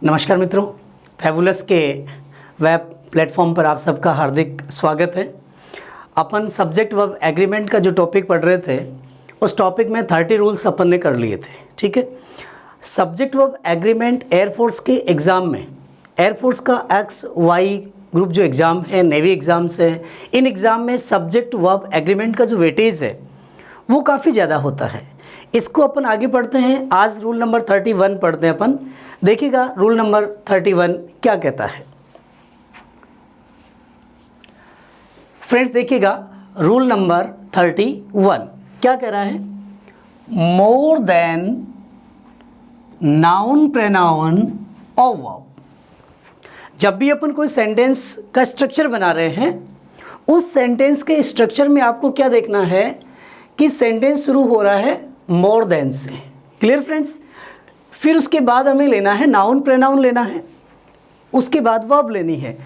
नमस्कार मित्रों, फैबुलस के वेब प्लेटफॉर्म पर आप सबका हार्दिक स्वागत है। अपन सब्जेक्ट वर्ब एग्रीमेंट का जो टॉपिक पढ़ रहे थे उस टॉपिक में 30 रूल्स अपन ने कर लिए थे। ठीक है, सब्जेक्ट वर्ब एग्रीमेंट एयरफोर्स के एग्ज़ाम में, एयरफोर्स का XY ग्रुप जो एग्ज़ाम है, नेवी एग्ज़ाम्स है, इन एग्ज़ाम में सब्जेक्ट वर्ब एग्रीमेंट का जो वेटेज है वो काफ़ी ज़्यादा होता है। इसको अपन आगे पढ़ते हैं। आज रूल नंबर 31 पढ़ते हैं अपन। देखिएगा रूल नंबर 31 क्या कहता है। फ्रेंड्स देखिएगा रूल नंबर 31 क्या कह रहा है। मोर देन नाउन प्रोनाउन और वर्ब। जब भी अपन कोई सेंटेंस का स्ट्रक्चर बना रहे हैं, उस सेंटेंस के स्ट्रक्चर में आपको क्या देखना है कि सेंटेंस शुरू हो रहा है मोर देन से। Clear friends. फिर उसके बाद हमें लेना है नाउन प्रोनाउन लेना है, उसके बाद वर्ब लेनी है।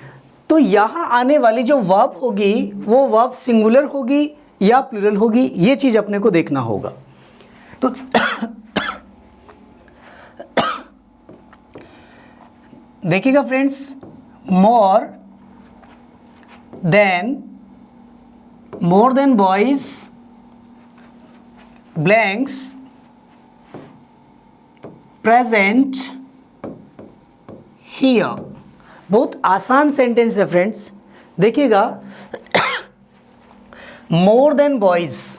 तो यहाँ आने वाली जो वर्ब होगी वो वर्ब सिंगुलर होगी या प्लूरल होगी, ये चीज़ अपने को देखना होगा। तो देखिएगा friends, more then boys blanks present here. बहुत आसान सेंटेंस है फ्रेंड्स। देखिएगा more than boys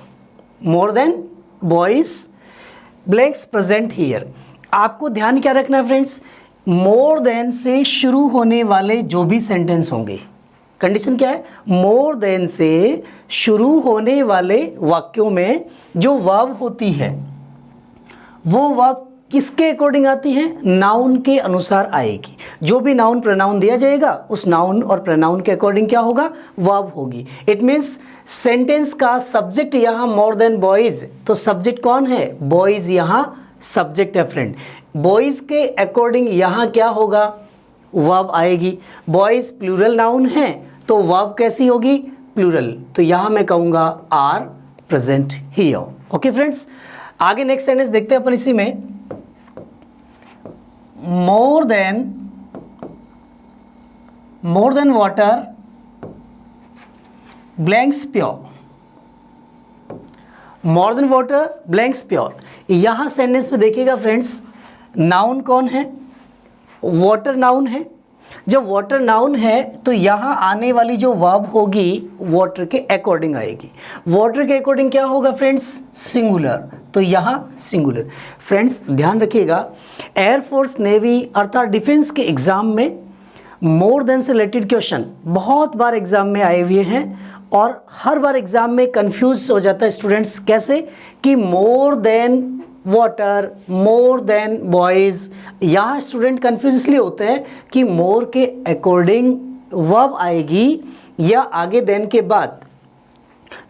blanks present here. आपको ध्यान क्या रखना है फ्रेंड्स, मोर देन से शुरू होने वाले जो भी सेंटेंस होंगे, कंडीशन क्या है, मोर देन से शुरू होने वाले वाक्यों में जो वर्ब होती है वो वर्ब किसके अकॉर्डिंग आती है, नाउन के अनुसार आएगी। जो भी नाउन प्रोनाउन दिया जाएगा उस नाउन और प्रोनाउन के अकॉर्डिंग क्या होगा, वर्ब होगी। इट मीन्स सेंटेंस का सब्जेक्ट यहाँ मोर देन बॉयज़, तो सब्जेक्ट कौन है, बॉयज़ यहाँ सब्जेक्ट है फ्रेंड। बॉयज़ के अकॉर्डिंग यहाँ क्या होगा, वर्ब आएगी। बॉयज़ प्लूरल नाउन है तो वर्ब कैसी होगी, प्लूरल। तो यहाँ मैं कहूँगा are present here. Okay friends, आगे नेक्स्ट सेंटेंस देखते हैं अपन इसी में। More than water blanks pure. More than water blanks pure. यहाँ सेंटेंस में देखिएगा फ्रेंड्स, नाउन कौन है, वाटर नाउन है। जब वाटर नाउन है तो यहाँ आने वाली जो वर्ब होगी वाटर के अकॉर्डिंग आएगी। वाटर के अकॉर्डिंग क्या होगा फ्रेंड्स, सिंगुलर, तो यहाँ सिंगुलर। फ्रेंड्स ध्यान रखिएगा, एयरफोर्स नेवी अर्थात डिफेंस के एग्ज़ाम में मोर देन से रिलेटेड क्वेश्चन बहुत बार एग्ज़ाम में आए हुए हैं और हर बार एग्ज़ाम में कंफ्यूज हो जाता है स्टूडेंट्स, कैसे कि मोर than water, more than boys. यहाँ स्टूडेंट कंफ्यूज इसलिए होते हैं कि मोर के अकॉर्डिंग वर्ब आएगी या आगे देन के बाद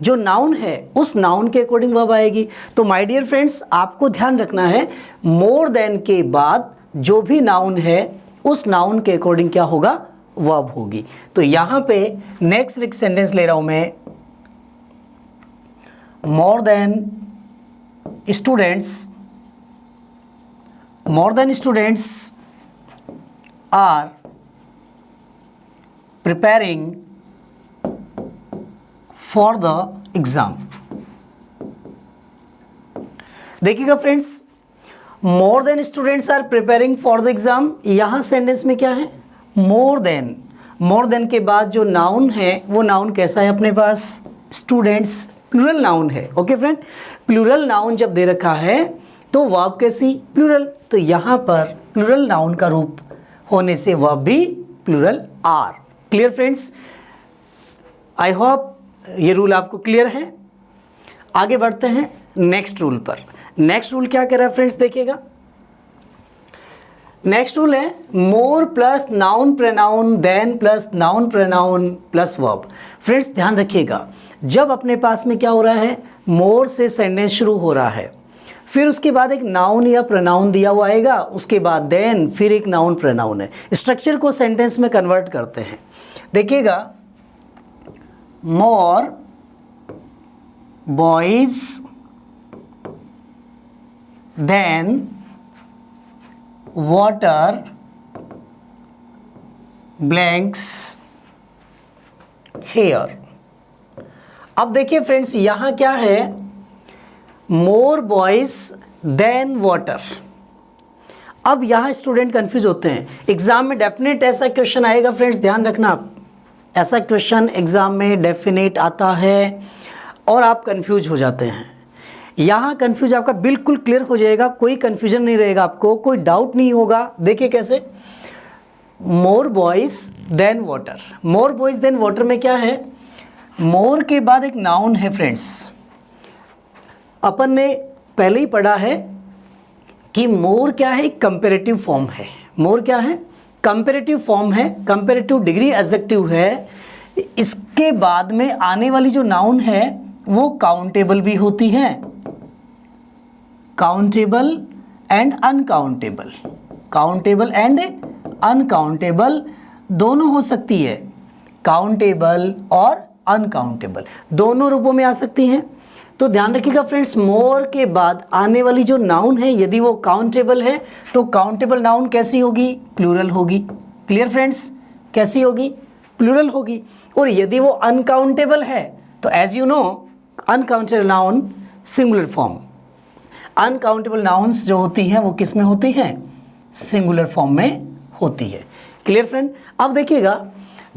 जो नाउन है उस नाउन के अकॉर्डिंग वर्ब आएगी। तो माय डियर फ्रेंड्स, आपको ध्यान रखना है मोर देन के बाद जो भी नाउन है उस नाउन के अकॉर्डिंग क्या होगा, वर्ब होगी। तो यहाँ पे नेक्स्ट एक सेंटेंस ले रहा हूँ मैं। More than students are preparing for the exam। देखिएगा friends, more than students are preparing for the exam. यहाँ सेंटेंस में क्या है, मोर देन के बाद जो नाउन है वो नाउन कैसा है अपने पास, स्टूडेंट्स, प्लूरल नाउन है। ओके फ्रेंड, प्लूरल नाउन जब दे रखा है तो वर्ब कैसी, प्लूरल। तो यहाँ पर प्लूरल नाउन का रूप होने से वर्ब भी plural are. Clear friends, I hope ये रूल आपको क्लियर है। आगे बढ़ते हैं नेक्स्ट रूल पर। नेक्स्ट रूल क्या कह रहा है फ्रेंड्स, देखिएगा नेक्स्ट रूल है more plus noun pronoun then plus noun pronoun plus verb. Friends ध्यान रखिएगा, जब अपने पास में क्या हो रहा है, मोर से सेंटेंस शुरू हो रहा है, फिर उसके बाद एक नाउन या प्रोनाउन दिया हुआ आएगा, उसके बाद देन फिर एक नाउन प्रोनाउन है। स्ट्रक्चर को सेंटेंस में कन्वर्ट करते हैं। देखिएगा, more boys than water blanks here. अब देखिए फ्रेंड्स, यहाँ क्या है, मोर बॉयज देन वाटर। अब यहाँ स्टूडेंट कंफ्यूज होते हैं। एग्जाम में डेफिनेट ऐसा क्वेश्चन आएगा फ्रेंड्स, ध्यान रखना आप, ऐसा क्वेश्चन एग्जाम में डेफिनेट आता है और आप कंफ्यूज हो जाते हैं। यहाँ कंफ्यूज आपका बिल्कुल क्लियर हो जाएगा, कोई कंफ्यूजन नहीं रहेगा, आपको कोई डाउट नहीं होगा। देखिए कैसे, मोर बॉयज देन वाटर। मोर बॉयज देन वाटर में क्या है, मोर के बाद एक नाउन है फ्रेंड्स। अपन ने पहले ही पढ़ा है कि मोर क्या है, कंपैरेटिव फॉर्म है। मोर क्या है, कंपैरेटिव फॉर्म है, कंपैरेटिव डिग्री एडजेक्टिव है। इसके बाद में आने वाली जो नाउन है वो काउंटेबल भी होती है, countable and uncountable. Countable and uncountable दोनों हो सकती है, काउंटेबल और अनकाउंटेबल दोनों रूपों में आ सकती हैं। तो ध्यान रखिएगा फ्रेंड्स, मोर के बाद आने वाली जो नाउन है यदि वो काउंटेबल है तो काउंटेबल नाउन कैसी होगी, प्लूरल होगी। क्लियर फ्रेंड्स, कैसी होगी, प्लूरल होगी। और यदि वो अनकाउंटेबल है तो as you know uncountable noun singular form. Uncountable nouns जो होती हैं वो किस में होती हैं, सिंगुलर फॉर्म में होती है। Clear friend. अब देखिएगा,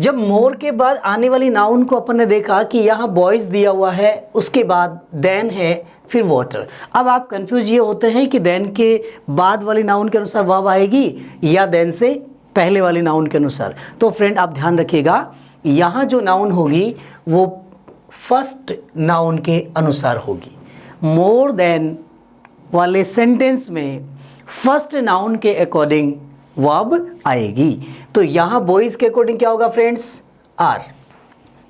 जब मोर के बाद आने वाली नाउन को अपन ने देखा कि यहाँ बॉयज दिया हुआ है, उसके बाद देन है, फिर वाटर। अब आप कंफ्यूज ये होते हैं कि देन के बाद वाली नाउन के अनुसार वर्ब आएगी या देन से पहले वाली नाउन के अनुसार। तो फ्रेंड आप ध्यान रखिएगा, यहाँ जो नाउन होगी वो फर्स्ट नाउन के अनुसार होगी। मोर देन वाले सेंटेंस में फर्स्ट नाउन के अकॉर्डिंग वर्ब आएगी। तो यहाँ बॉयज के अकॉर्डिंग क्या होगा फ्रेंड्स, आर।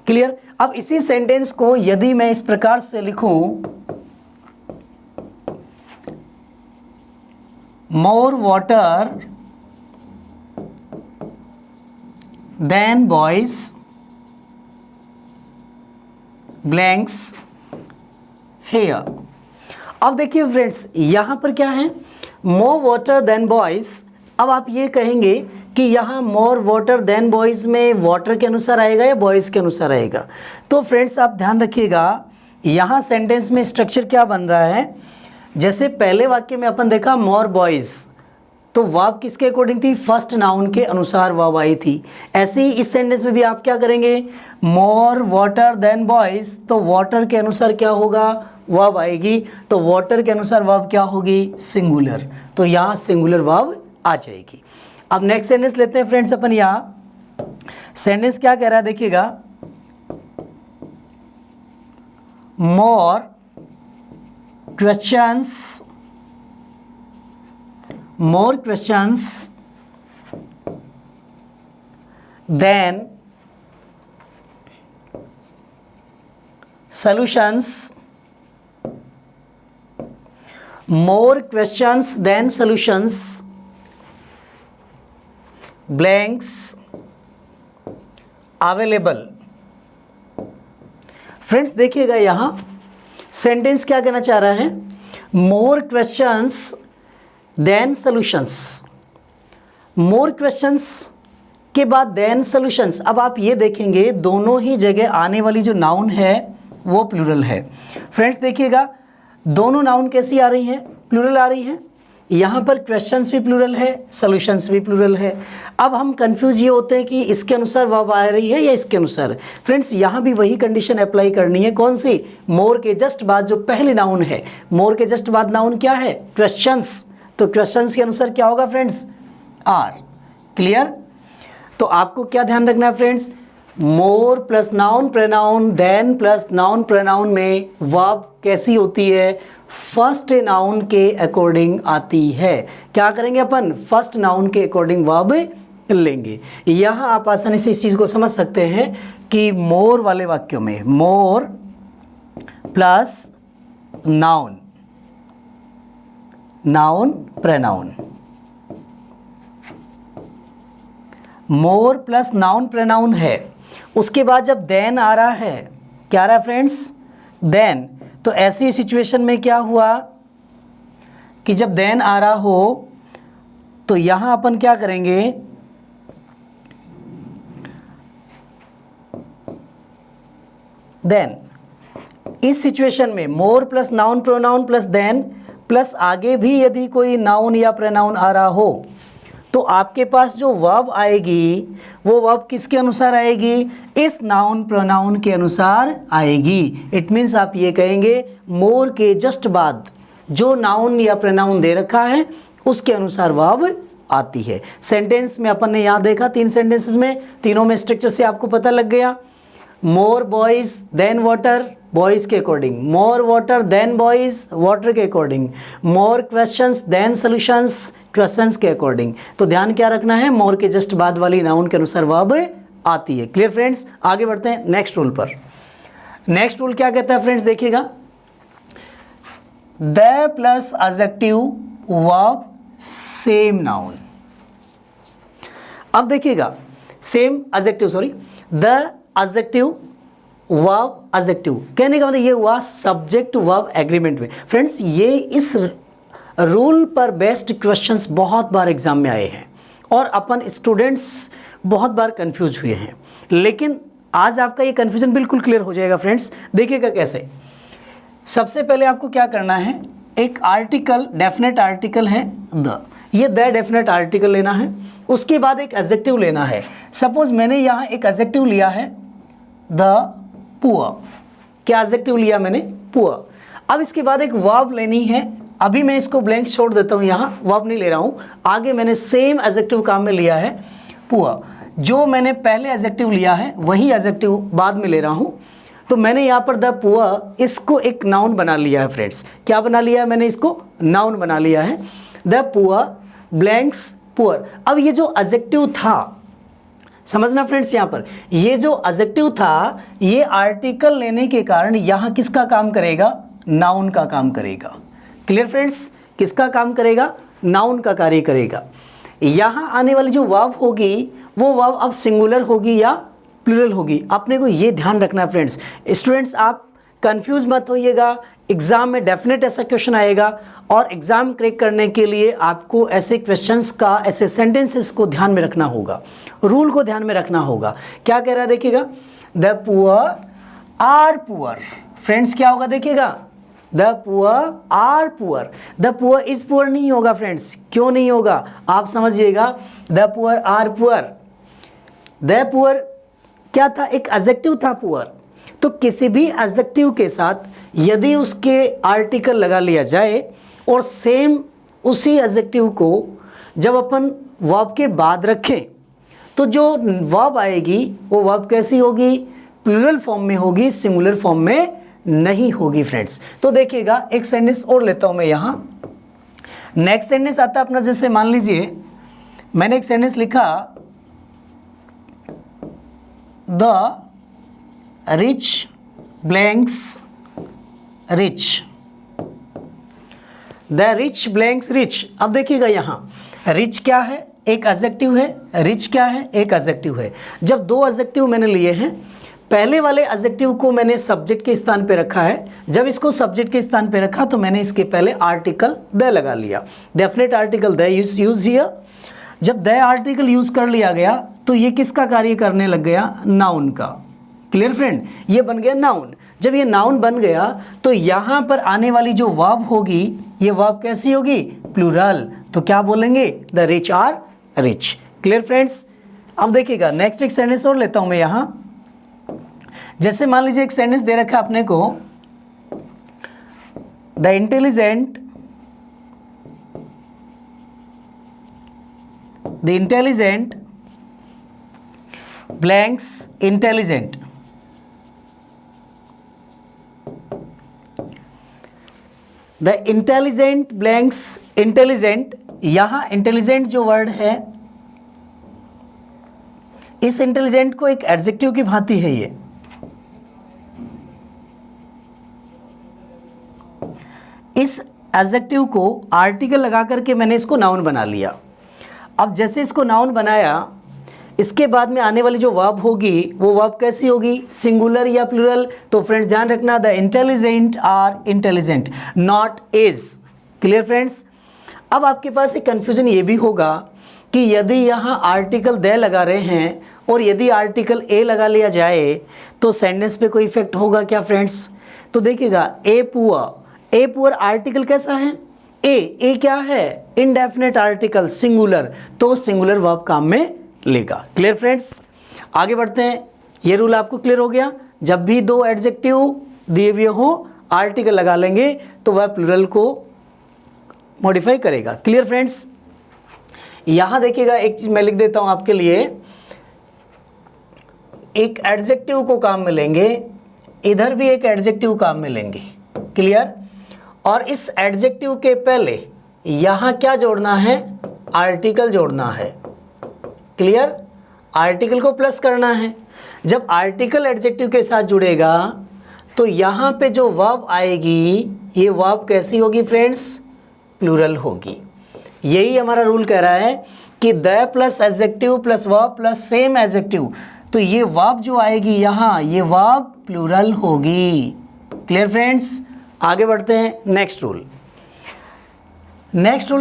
क्लियर। अब इसी सेंटेंस को यदि मैं इस प्रकार से लिखूं, more water than boys blanks here. अब देखिए फ्रेंड्स, यहाँ पर क्या है, मोर वाटर देन बॉयज। अब आप ये कहेंगे कि यहाँ मोर वाटर देन बॉयज़ में वाटर के अनुसार आएगा या बॉयज़ के अनुसार आएगा। तो फ्रेंड्स आप ध्यान रखिएगा, यहाँ सेंटेंस में स्ट्रक्चर क्या बन रहा है। जैसे पहले वाक्य में अपन देखा मोर बॉयज़, तो वर्ब किसके अकॉर्डिंग थी, फर्स्ट नाउन के अनुसार वर्ब आई थी। ऐसे ही इस सेंटेंस में भी आप क्या करेंगे, मोर वाटर देन बॉयज़, तो वाटर के अनुसार क्या होगा, वर्ब आएगी। तो वाटर के अनुसार वर्ब क्या होगी, सिंगुलर। तो यहाँ सिंगुलर वर्ब आ जाएगी। अब नेक्स्ट सेंटेंस लेते हैं फ्रेंड्स अपन। यहाँ सेंटेंस क्या कह रहा है देखिएगा, more questions than solutions. More questions than solutions, blanks available. Friends देखिएगा, यहाँ सेंटेंस क्या कहना चाह रहा है, more questions than solutions. More questions के बाद देन सॉल्यूशंस। अब आप ये देखेंगे दोनों ही जगह आने वाली जो नाउन है वो प्लूरल है। फ्रेंड्स देखिएगा, दोनों नाउन कैसी आ रही हैं, प्लूरल आ रही हैं। यहाँ पर क्वेश्चंस भी प्लूरल है, सॉल्यूशंस भी प्लूरल है। अब हम कंफ्यूज ये होते हैं कि इसके अनुसार वर्ब आ रही है या इसके अनुसार। फ्रेंड्स यहाँ भी वही कंडीशन अप्लाई करनी है, कौन सी, मोर के जस्ट बाद जो पहले नाउन है, मोर के जस्ट बाद नाउन क्या है, क्वेश्चंस। तो क्वेश्चंस के अनुसार क्या होगा फ्रेंड्स, आर। क्लियर। तो आपको क्या ध्यान रखना है friends, more plus noun pronoun then plus noun pronoun में वर्ब कैसी होती है, फर्स्ट नाउन के अकॉर्डिंग आती है। क्या करेंगे अपन, फर्स्ट नाउन के अकॉर्डिंग वर्ब लेंगे। यहाँ आप आसानी से इस चीज़ को समझ सकते हैं कि मोर वाले वाक्यों में मोर प्लस नाउन प्रोनाउन, मोर प्लस नाउन प्रोनाउन है, उसके बाद जब देन आ रहा है, क्या आ रहा है फ्रेंड्स, देन। तो ऐसी सिचुएशन में क्या हुआ कि जब देन आ रहा हो तो यहाँ अपन क्या करेंगे, देन इस सिचुएशन में more plus noun pronoun plus then plus आगे भी यदि कोई नाउन या प्रोनाउन आ रहा हो तो आपके पास जो वर्ब आएगी वो वर्ब किसके अनुसार आएगी? इस नाउन प्रोनाउन के अनुसार आएगी। इट मीन्स आप ये कहेंगे मोर के जस्ट बाद जो नाउन या प्रोनाउन दे रखा है उसके अनुसार वर्ब आती है। सेंटेंस में अपन ने यहाँ देखा 3 सेंटेंसेस में, तीनों में स्ट्रक्चर से आपको पता लग गया। More boys than water, boys के according, more water than boys, water के according, more questions than solutions, questions के अकॉर्डिंग। तो ध्यान क्या रखना है? मोर के जस्ट बाद वाली नाउन के अनुसार वर्ब आती है। Clear friends? आगे बढ़ते हैं नेक्स्ट रूल पर। नेक्स्ट रूल क्या कहता है फ्रेंड्स? देखिएगा, the plus adjective verb same noun. अब देखिएगा, same adjective, sorry, the adjective verb adjective कहने का मतलब ये हुआ सब्जेक्ट वर्ब एग्रीमेंट में। फ्रेंड्स, ये इस रूल पर बेस्ड क्वेश्चंस बहुत बार एग्जाम में आए हैं और अपन स्टूडेंट्स बहुत बार कंफ्यूज हुए हैं, लेकिन आज आपका ये कंफ्यूजन बिल्कुल क्लियर हो जाएगा फ्रेंड्स। देखिएगा कैसे। सबसे पहले आपको क्या करना है, एक आर्टिकल, डेफिनेट आर्टिकल है द, ये द डेफिनेट आर्टिकल लेना है। उसके बाद एक एडजेक्टिव लेना है। सपोज मैंने यहाँ एक एडजेक्टिव लिया है द पुअर। क्या एडजेक्टिव लिया मैंने? पुअर। अब इसके बाद एक वर्ब लेनी है। अभी मैं इसको ब्लैंक छोड़ देता हूँ, यहाँ वर्ब नहीं ले रहा हूँ। आगे मैंने सेम एडजेक्टिव काम में लिया है पुअर। जो मैंने पहले एडजेक्टिव लिया है वही एडजेक्टिव बाद में ले रहा हूँ। तो मैंने यहाँ पर द पुअर इसको एक नाउन बना लिया है फ्रेंड्स। क्या बना लिया है मैंने? इसको नाउन बना लिया है। The poor blanks poor. अब ये जो एडजेक्टिव था, समझना फ्रेंड्स, यहाँ पर ये जो एडजेक्टिव था ये आर्टिकल लेने के कारण यहाँ किसका काम करेगा? नाउन का काम करेगा। Clear friends? किसका काम करेगा? नाउन का कार्य करेगा। यहाँ आने वाली जो वर्ब होगी वो वर्ब अब सिंगुलर होगी या प्लूरल होगी। अपने को ये ध्यान रखना है फ्रेंड्स। स्टूडेंट्स, आप कंफ्यूज मत होइएगा, एग्जाम में डेफिनेट ऐसा क्वेश्चन आएगा और एग्जाम क्रैक करने के लिए आपको ऐसे क्वेश्चंस का, ऐसे सेंटेंसेस को ध्यान में रखना होगा, रूल को ध्यान में रखना होगा। क्या कह रहा है देखिएगा, the poor are poor. Friends क्या होगा देखिएगा, the poor are poor. The poor is poor नहीं होगा फ्रेंड्स। क्यों नहीं होगा आप समझिएगा। The poor are poor, the poor क्या था? एक एडजेक्टिव था पुअर। तो किसी भी एडजेक्टिव के साथ यदि उसके आर्टिकल लगा लिया जाए और सेम उसी एडजेक्टिव को जब अपन वर्ब के बाद रखें तो जो वर्ब आएगी वो वर्ब कैसी होगी? प्लूरल फॉर्म में होगी, सिंगुलर फॉर्म में नहीं होगी फ्रेंड्स। तो देखिएगा, एक सेंटेंस और लेता हूं मैं यहाँ। नेक्स्ट सेंटेंस आता अपना, जैसे मान लीजिए मैंने एक सेंटेंस लिखा, the rich blanks rich, the rich blanks rich. अब देखिएगा यहाँ रिच क्या है? एक एडजेक्टिव है। रिच क्या है? एक एडजेक्टिव है। जब दो एडजेक्टिव मैंने लिए हैं, पहले वाले एडजेक्टिव को मैंने सब्जेक्ट के स्थान पे रखा है। जब इसको सब्जेक्ट के स्थान पे रखा तो मैंने इसके पहले आर्टिकल द लगा लिया। Definite article the use here. जब द आर्टिकल यूज कर लिया गया तो ये किसका कार्य करने लग गया? नाउन का। Clear friend? ये बन गया नाउन। जब ये नाउन बन गया तो यहाँ पर आने वाली जो वर्ब होगी ये वर्ब कैसी होगी? प्लूरल। तो क्या बोलेंगे? The rich are rich. Clear friends? अब देखिएगा, नेक्स्ट एक सेंटेंस और लेता हूँ मैं यहाँ। जैसे मान लीजिए एक सेंटेंस दे रखा है अपने को, the intelligent blanks intelligent. The intelligent blanks intelligent. यहाँ इंटेलिजेंट जो वर्ड है, इस इंटेलिजेंट को एक एडजेक्टिव की भांति है ये। इस एडजेक्टिव को आर्टिकल लगा करके मैंने इसको नाउन बना लिया। अब जैसे इसको नाउन बनाया, इसके बाद में आने वाली जो वर्ब होगी वो वर्ब कैसी होगी? सिंगुलर या प्लूरल? तो फ्रेंड्स ध्यान रखना, the intelligent are intelligent, not is. Clear friends? अब आपके पास एक कन्फ्यूजन ये भी होगा कि यदि यहाँ आर्टिकल दे लगा रहे हैं और यदि आर्टिकल ए लगा लिया जाए तो सेंटेंस पे कोई इफेक्ट होगा क्या फ्रेंड्स? तो देखिएगा ए पुअर आर्टिकल कैसा है? ए क्या है? इनडेफिनेट आर्टिकल, सिंगुलर, तो सिंगुलर वर्ब काम में लेगा। Clear friends? आगे बढ़ते हैं। ये रूल आपको क्लियर हो गया? जब भी दो एडजेक्टिव दिए हुए हो आर्टिकल लगा लेंगे तो वह प्लूरल को मॉडिफाई करेगा। Clear friends? यहां देखिएगा एक चीज मैं लिख देता हूं आपके लिए, एक एडजेक्टिव को काम में लेंगे, इधर भी एक एडजेक्टिव काम में लेंगे। क्लियर? और इस एडजेक्टिव के पहले यहां क्या जोड़ना है? आर्टिकल जोड़ना है। क्लियर? आर्टिकल को प्लस करना है। जब आर्टिकल एडजेक्टिव के साथ जुड़ेगा तो यहां पे जो वर्ब आएगी ये वर्ब कैसी होगी फ्रेंड्स? प्लूरल होगी। यही हमारा रूल कह रहा है कि the plus adjective plus verb plus same adjective, तो ये वर्ब जो आएगी यहाँ ये वर्ब प्लूरल होगी। Clear friends? आगे बढ़ते हैं। नेक्स्ट रूल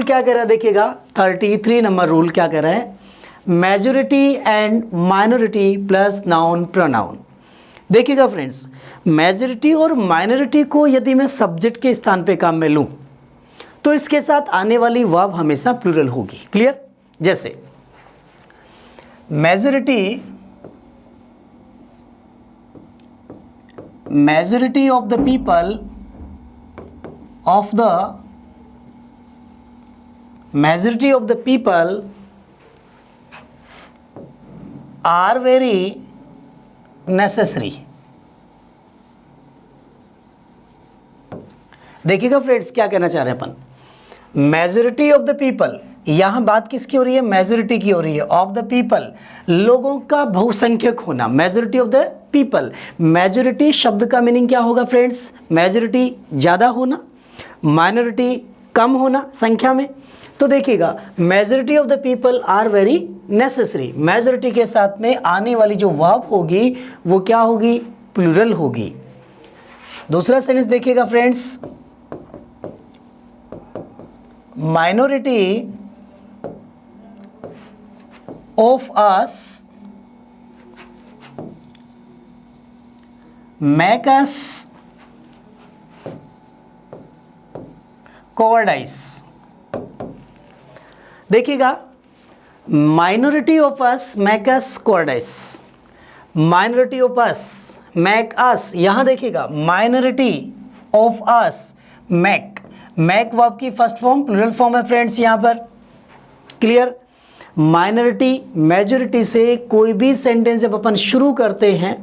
क्या कह रहा है देखिएगा, 33 नंबर रूल क्या कह रहा है? Majority and minority plus noun pronoun. देखिएगा फ्रेंड्स, मेजॉरिटी और माइनॉरिटी को यदि मैं सब्जेक्ट के स्थान पे काम में लूं तो इसके साथ आने वाली वर्ब हमेशा प्लूरल होगी। क्लियर? जैसे majority of the people are very necessary. देखिएगा फ्रेंड्स क्या कहना चाह रहे हैं अपन, मेजॉरिटी ऑफ द पीपल, यहां बात किसकी हो रही है? मेजॉरिटी की हो रही है। ऑफ द पीपल, लोगों का बहुसंख्यक होना, majority of the people. Majority शब्द का मीनिंग क्या होगा फ्रेंड्स? मेजॉरिटी ज़्यादा होना, माइनॉरिटी कम होना संख्या में। तो देखिएगा majority of the people are very necessary, majority के साथ में आने वाली जो वर्ब होगी वो क्या होगी? प्लूरल होगी। दूसरा सेंटेंस देखिएगा friends, minority of us make us cowardice. देखिएगा minority of us make us cowardice, minority of us make us, यहां देखिएगा minority of us make verb की फर्स्ट फॉर्म प्लूरल फॉर्म है फ्रेंड्स यहां पर। क्लियर? माइनॉरिटी मेजॉरिटी से कोई भी सेंटेंस जब अपन शुरू करते हैं,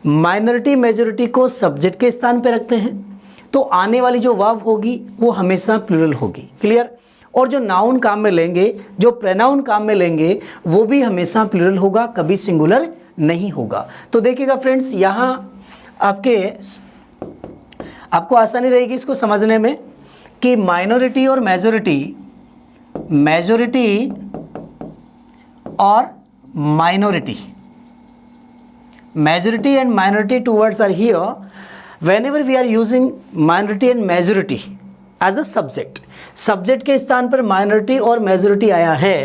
माइनॉरिटी मेजॉरिटी को सब्जेक्ट के स्थान पे रखते हैं तो आने वाली जो वर्ब होगी वो हमेशा प्लूरल होगी। क्लियर? और जो नाउन काम में लेंगे, जो प्रोनाउन काम में लेंगे, वो भी हमेशा प्लूरल होगा, कभी सिंगुलर नहीं होगा। तो देखिएगा फ्रेंड्स यहाँ आपको आसानी रहेगी इसको समझने में कि माइनॉरिटी और मेजॉरिटी और minority, majority and minority two words are here whenever we are using minority and majority as the subject के स्थान पर minority और majority आया है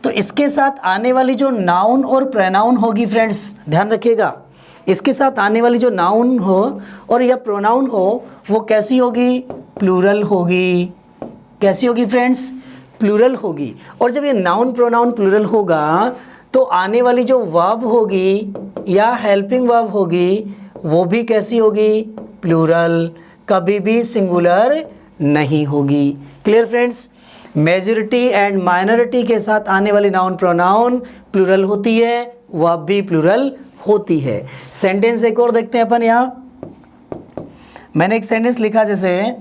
तो इसके साथ आने वाली जो नाउन और प्रोनाउन होगी फ्रेंड्स, ध्यान रखिएगा, इसके साथ आने वाली जो नाउन हो और या प्रोनाउन हो वो कैसी होगी? प्लूरल होगी। कैसी होगी फ्रेंड्स? प्लूरल होगी। और जब ये नाउन प्रोनाउन प्लूरल होगा तो आने वाली जो वर्ब होगी या हेल्पिंग वर्ब होगी वो भी कैसी होगी? प्लूरल, कभी भी सिंगुलर नहीं होगी। Clear friends? Majority and minority के साथ आने वाली नाउन प्रोनाउन प्लूरल होती है, वर्ब भी प्लूरल होती है। सेंटेंस एक और देखते हैं अपन। यहाँ मैंने एक सेंटेंस लिखा जैसे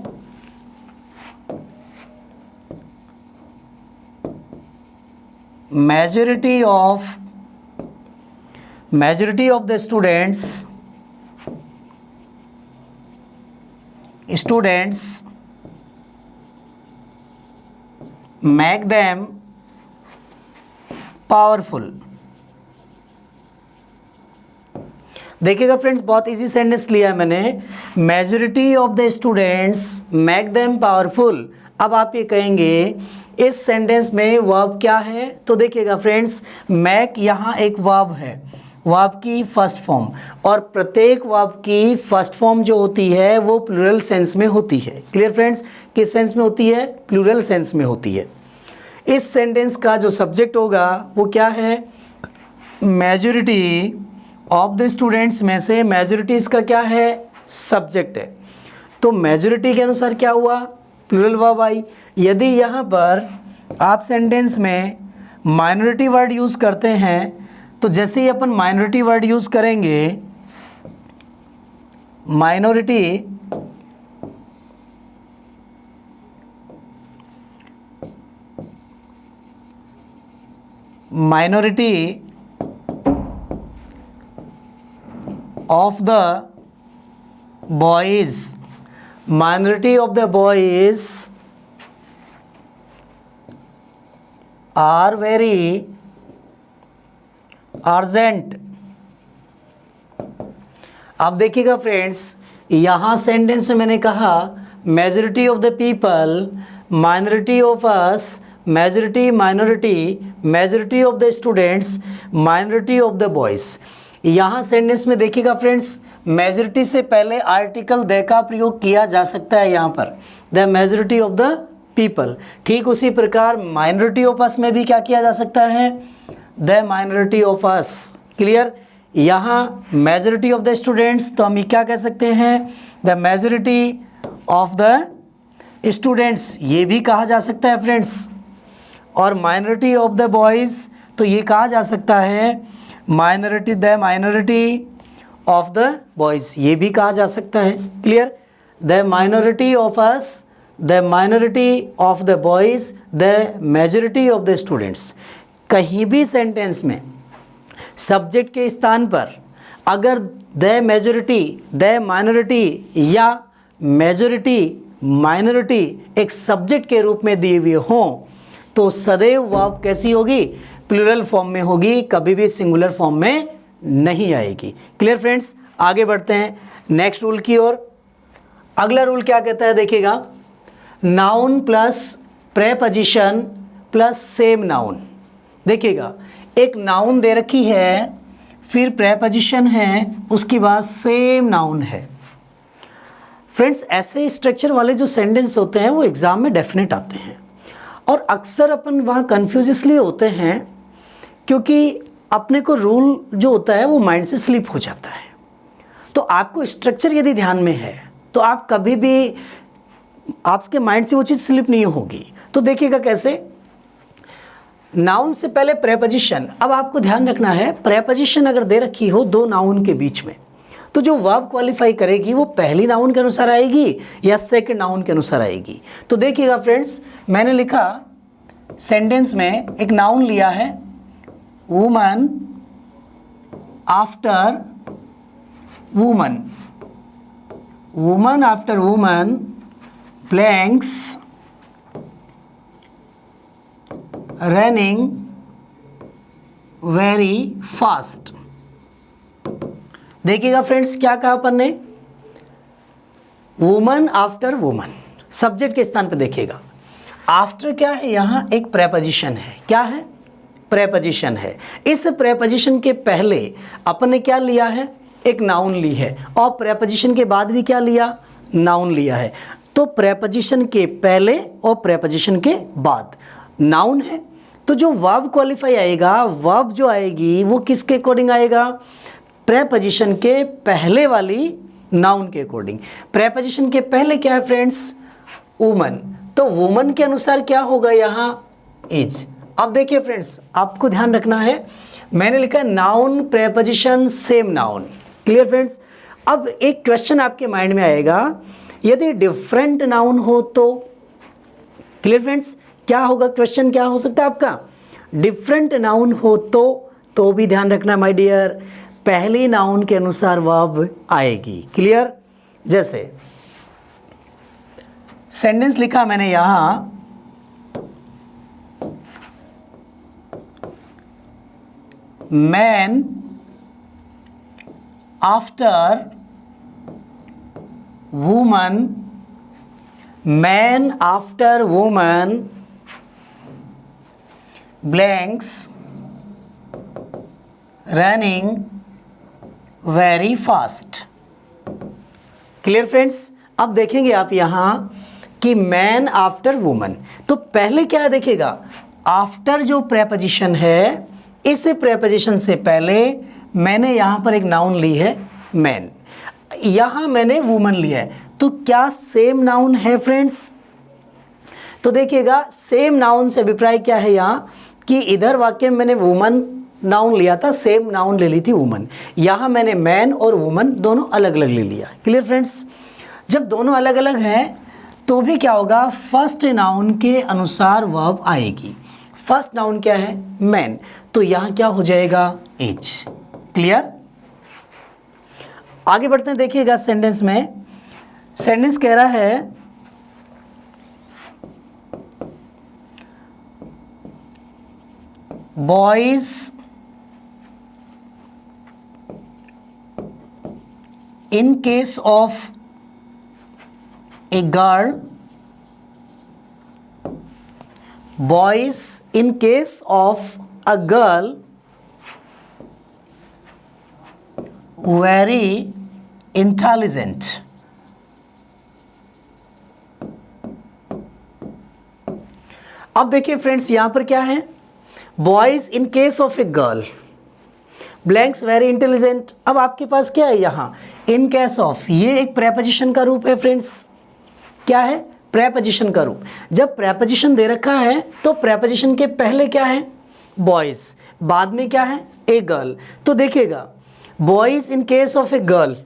majority of the students make them powerful। देखिएगा फ्रेंड्स बहुत इजी सेंटेंस लिया है मैंने, majority of the students make them powerful. अब आप ये कहेंगे इस सेंटेंस में वर्ब क्या है, तो देखिएगा फ्रेंड्स, मैक यहाँ एक वर्ब है, वर्ब की फर्स्ट फॉर्म, और प्रत्येक वर्ब की फर्स्ट फॉर्म जो होती है वो प्लूरल सेंस में होती है। क्लियर फ्रेंड्स, किस सेंस में होती है? प्लूरल सेंस में होती है। इस सेंटेंस का जो सब्जेक्ट होगा वो क्या है? मेजॉरिटी ऑफ द स्टूडेंट्स में से मेजॉरिटी इसका क्या है? सब्जेक्ट है। तो मेजॉरिटी के अनुसार क्या हुआ? प्लूरल वर्ब आई। यदि यहाँ पर आप सेंटेंस में माइनॉरिटी वर्ड यूज़ करते हैं तो जैसे ही अपन माइनॉरिटी वर्ड यूज़ करेंगे, minority of the boys, minority of the boys are very urgent। अब देखिएगा फ्रेंड्स, यहाँ सेंटेंस में मैंने कहा majority of the people, minority of us, majority minority, majority of the students, minority of the boys. यहाँ sentence में देखिएगा friends, majority से पहले आर्टिकल द का प्रयोग किया जा सकता है यहाँ पर, the majority of the people. ठीक उसी प्रकार माइनॉरिटी ऑफ अस में भी क्या किया जा सकता है? The minority of us. Clear? यहाँ मेजॉरिटी ऑफ द स्टूडेंट्स तो हम क्या कह सकते हैं? The majority of the students, ये भी कहा जा सकता है फ्रेंड्स। और माइनॉरिटी ऑफ द बॉयज़ तो ये कहा जा सकता है minority, the minority of the boys, ये भी कहा जा सकता है। Clear? The minority of us, the minority of the boys, the majority of the students. कहीं भी सेंटेंस में सब्जेक्ट के स्थान पर अगर द मेजॉरिटी, द माइनॉरिटी या मेजॉरिटी माइनॉरिटी एक सब्जेक्ट के रूप में दिए हुए हों तो सदैव वर्ब कैसी होगी? प्लूरल फॉर्म में होगी, कभी भी सिंगुलर फॉर्म में नहीं आएगी। Clear friends? आगे बढ़ते हैं नेक्स्ट रूल की ओर। अगला रूल क्या कहता है देखिएगा, noun plus preposition plus same noun. देखिएगा, एक नाउन दे रखी है, फिर प्रेपोजिशन है, उसके बाद सेम नाउन है। फ्रेंड्स, ऐसे स्ट्रक्चर वाले जो सेंटेंस होते हैं वो एग्ज़ाम में डेफिनेट आते हैं, और अक्सर अपन वहाँ कन्फ्यूज इसलिए होते हैं क्योंकि अपने को रूल जो होता है वो माइंड से स्लिप हो जाता है। तो आपको स्ट्रक्चर यदि ध्यान में है तो आप कभी भी, आपके माइंड से वो चीज़ स्लिप नहीं होगी। तो देखिएगा कैसे, नाउन से पहले प्रेपोजिशन। अब आपको ध्यान रखना है, प्रेपोजिशन अगर दे रखी हो दो नाउन के बीच में तो जो वर्ब क्वालिफाई करेगी वो पहली नाउन के अनुसार आएगी या सेकंड नाउन के अनुसार आएगी। तो देखिएगा फ्रेंड्स, मैंने लिखा सेंटेंस में एक नाउन लिया है, woman after woman, woman after woman blanks running very fast. देखिएगा फ्रेंड्स, क्या कहा अपन ने? वुमन आफ्टर वुमन, सब्जेक्ट के स्थान पे देखिएगा। आफ्टर क्या है? यहाँ एक प्रेपोजिशन है। क्या है? प्रेपोजिशन है। इस प्रेपोजिशन के पहले अपन ने क्या लिया है? एक नाउन ली है, और प्रेपोजिशन के बाद भी क्या लिया? नाउन लिया है। तो प्रेपोजिशन के पहले और प्रेपोजिशन के बाद नाउन है, तो जो वर्ब क्वालिफाई आएगा, वर्ब जो आएगी वो किसके अकॉर्डिंग आएगा? प्रेपोजिशन के पहले वाली नाउन के अकॉर्डिंग। प्रेपोजिशन के पहले क्या है फ्रेंड्स? वुमन, तो वुमन के अनुसार क्या होगा यहाँ? इज। अब देखिए फ्रेंड्स, आपको ध्यान रखना है, मैंने लिखा noun preposition same noun. Clear friends? अब एक क्वेश्चन आपके माइंड में आएगा, यदि डिफरेंट नाउन हो तो? क्लियर फ्रेंड्स, क्या होगा? क्वेश्चन क्या हो सकता है आपका? डिफरेंट नाउन हो तो भी ध्यान रखना माय डियर, पहली नाउन के अनुसार वर्ब आएगी। क्लियर? जैसे सेंटेंस लिखा मैंने यहाँ, man after woman, man after woman blanks running very fast. Clear friends. अब देखेंगे आप यहाँ कि मैन आफ्टर वुमन, तो पहले क्या देखिएगा, आफ्टर जो प्रेपोजिशन है, इस प्रेपोजिशन से पहले मैंने यहाँ पर एक नाउन ली है मैन, यहाँ मैंने वुमन लिया है, तो क्या सेम नाउन है फ्रेंड्स? तो देखिएगा सेम नाउन से अभिप्राय क्या है यहाँ कि इधर वाक्य में मैंने वुमन नाउन लिया था, सेम नाउन ले ली थी वुमन, यहाँ मैंने मैन और वुमन दोनों अलग अलग ले लिया। Clear friends. जब दोनों अलग अलग हैं तो भी क्या होगा, फर्स्ट नाउन के अनुसार वर्ब आएगी। फर्स्ट नाउन क्या है, मैन, तो यहाँ क्या हो जाएगा, एज। क्लियर। आगे बढ़ते हैं, देखिएगा सेंटेंस में, सेंटेंस कह रहा है boys in case of a girl, boys in case of a girl very intelligent। अब देखिए फ्रेंड्स यहाँ पर क्या है, boys in case of a girl blanks very intelligent. अब आपके पास क्या है यहाँ, इन केस ऑफ, ये एक प्रेपोजिशन का रूप है फ्रेंड्स। क्या है, प्रेपोजिशन का रूप। जब प्रेपोजिशन दे रखा है तो प्रेपोजिशन के पहले क्या है, बॉयज, बाद में क्या है, ए गर्ल। तो देखिएगा boys in case of a girl,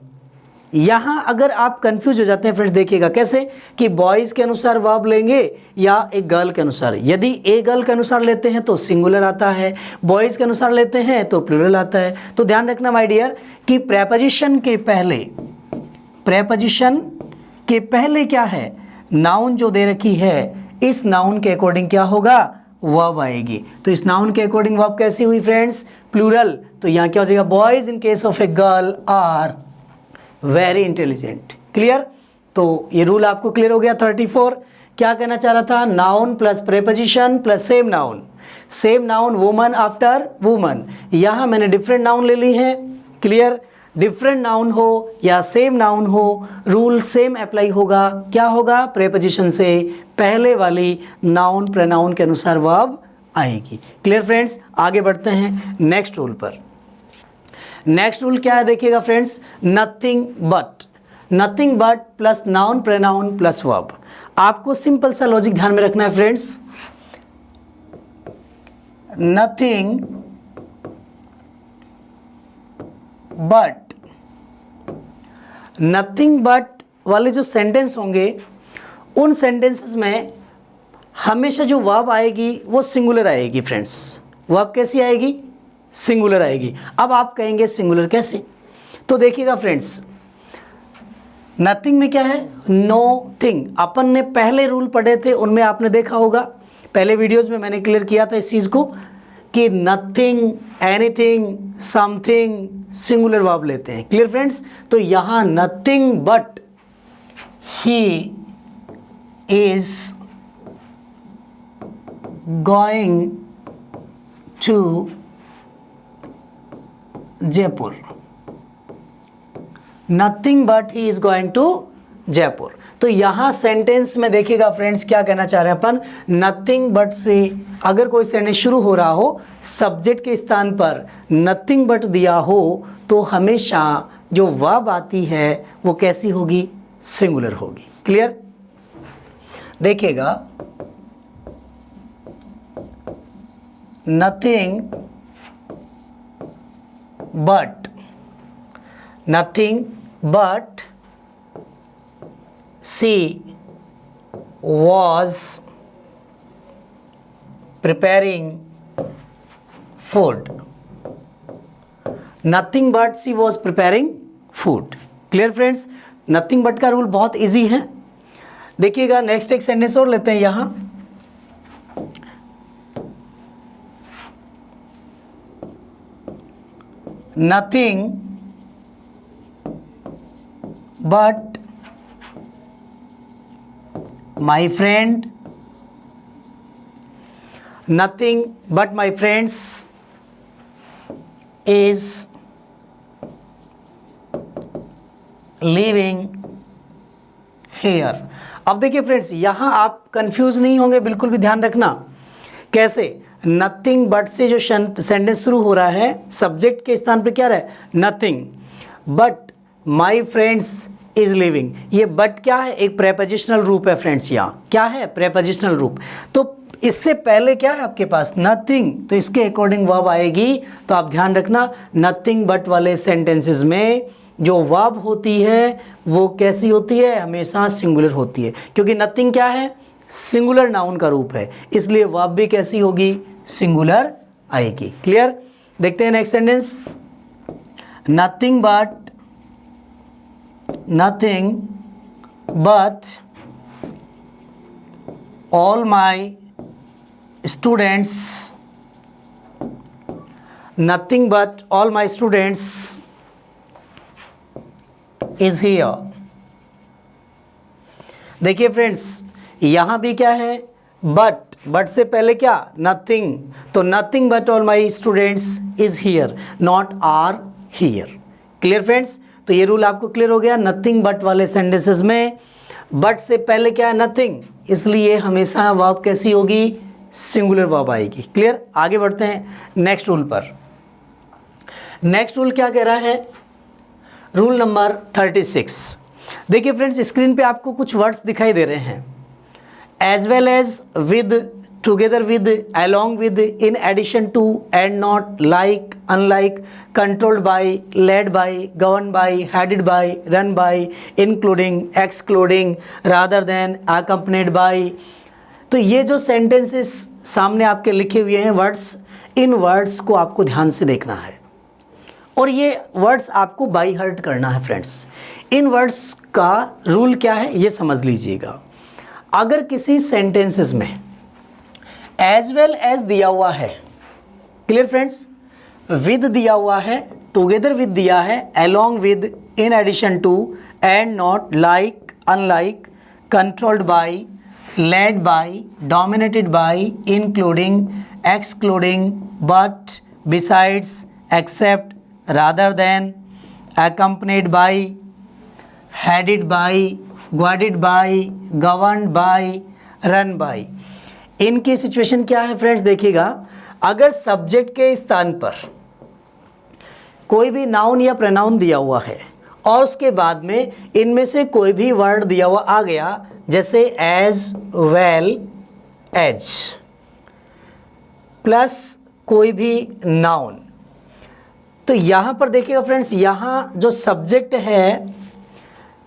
यहाँ अगर आप कंफ्यूज हो जाते हैं फ्रेंड्स, देखिएगा कैसे कि बॉयज़ के अनुसार वर्ब लेंगे या एक गर्ल के अनुसार। यदि ए गर्ल के अनुसार लेते हैं तो सिंगुलर आता है, बॉयज़ के अनुसार लेते हैं तो प्लूरल आता है। तो ध्यान रखना माय डियर कि प्रेपोजिशन के पहले क्या है, नाउन जो दे रखी है, इस नाउन के अकॉर्डिंग क्या होगा, वर्ब आएगी। तो इस नाउन के अकॉर्डिंग वर्ब कैसी हुई फ्रेंड्स, प्लूरल। तो यहाँ क्या हो जाएगा, boys in case of a girl are very intelligent. Clear. तो ये रूल आपको क्लियर हो गया। 34 क्या कहना चाह रहा था, noun plus preposition plus same noun, same noun woman after woman. यहाँ मैंने डिफरेंट नाउन ले ली है। क्लियर। डिफरेंट नाउन हो या सेम नाउन हो, रूल सेम अप्लाई होगा। क्या होगा, प्रेपोजिशन से पहले वाली नाउन प्रोनाउन के अनुसार वर्ब आएगी। Clear friends. आगे बढ़ते हैं नेक्स्ट रूल पर। नेक्स्ट रूल क्या है देखिएगा friends, nothing but. Nothing but plus noun pronoun plus verb. आपको सिंपल सा लॉजिक ध्यान में रखना है friends. Nothing but, nothing but वाले जो सेंटेंस होंगे, उन सेंटेंसेस में हमेशा जो वर्ब आएगी वो सिंगुलर आएगी फ्रेंड्स। वर्ब कैसी आएगी, सिंगुलर आएगी। अब आप कहेंगे सिंगुलर कैसे, तो देखिएगा फ्रेंड्स, नथिंग में क्या है, नो थिंग। अपन ने पहले रूल पढ़े थे, उनमें आपने देखा होगा, पहले वीडियोस में मैंने क्लियर किया था इस चीज़ को कि nothing, anything, something singular verb लेते हैं। Clear friends. तो यहाँ nothing but he is going to Jaipur. Nothing but he is going to Jaipur. तो यहाँ सेंटेंस में देखिएगा फ्रेंड्स क्या कहना चाह रहे हैं अपन, नथिंग बट से अगर कोई सेंटेंस शुरू हो रहा हो, सब्जेक्ट के स्थान पर नथिंग बट दिया हो, तो हमेशा जो वर्ब आती है वो कैसी होगी, सिंगुलर होगी। क्लियर। देखिएगा nothing but, nothing but she was preparing food। nothing but she was preparing food। Clear friends. Nothing but का रूल बहुत इजी है। देखिएगा नेक्स्ट एक सेंटेंस और लेते हैं यहाँ, nothing but my friend nothing but my friends is living here। अब देखिए फ्रेंड्स, यहाँ आप कंफ्यूज नहीं होंगे, बिल्कुल भी ध्यान रखना। कैसे? नथिंग बट से जो सेंटेंस शुरू हो रहा है, सब्जेक्ट के स्थान पर क्या रहा है? Nothing but my friends is living. ये बट क्या है? एक प्रेपोजिशनल रूप है फ्रेंड्स। यहाँ क्या है? प्रेपोजिशनल रूप। तो इससे पहले क्या है आपके पास? नथिंग, तो इसके अकॉर्डिंग वर्ब आएगी। तो आप ध्यान रखना, नथिंग बट वाले सेंटेंसेस में जो वर्ब होती है वो कैसी होती है? हमेशा सिंगुलर होती है, क्योंकि नथिंग क्या है? सिंगुलर नाउन का रूप है, इसलिए वर्ब भी कैसी होगी? सिंगुलर आएगी। क्लियर? देखते हैं next sentence. Nothing but all my students, nothing but all my students is here. देखिए फ्रेंड्स, यहां भी क्या है? बट से पहले क्या? नथिंग। तो nothing but all my students is here, not are here. Clear friends? तो ये रूल आपको क्लियर हो गया। नथिंग बट वाले सेंटेंसेस में बट से पहले क्या है? नथिंग, इसलिए हमेशा वर्ब कैसी होगी? सिंगुलर वर्ब आएगी। क्लियर? आगे बढ़ते हैं नेक्स्ट रूल पर। नेक्स्ट रूल क्या कह रहा है? Rule number 36। देखिए फ्रेंड्स, स्क्रीन पे आपको कुछ वर्ड्स दिखाई दे रहे हैं। As well as, with, together with, along with, in addition to, and not, like, unlike, controlled by, led by, governed by, headed by, run by, including, excluding, rather than, accompanied by। तो ये जो sentences सामने आपके लिखे हुए हैं words, इन words को आपको ध्यान से देखना है और ये वर्ड्स आपको बाई हार्ट करना है फ्रेंड्स। इन वर्ड्स का रूल क्या है ये समझ लीजिएगा। अगर किसी सेंटेंसेस में एज वेल एज दिया हुआ है, क्लियर फ्रेंड्स, विद दिया हुआ है, टुगेदर विद दिया है, along with, in addition to, and not, like, unlike, controlled by, led by, dominated by, including, excluding, but, besides, except, rather than, accompanied by, headed by, guided by, governed by, run by। इनकी situation क्या है friends? देखिएगा, अगर subject के स्थान पर कोई भी नाउन या प्रोनाउन दिया हुआ है और उसके बाद में इनमें से कोई भी वर्ड दिया हुआ आ गया, जैसे एज वेल एज प्लस कोई भी नाउन, तो यहाँ पर देखिएगा फ्रेंड्स, यहाँ जो सब्जेक्ट है,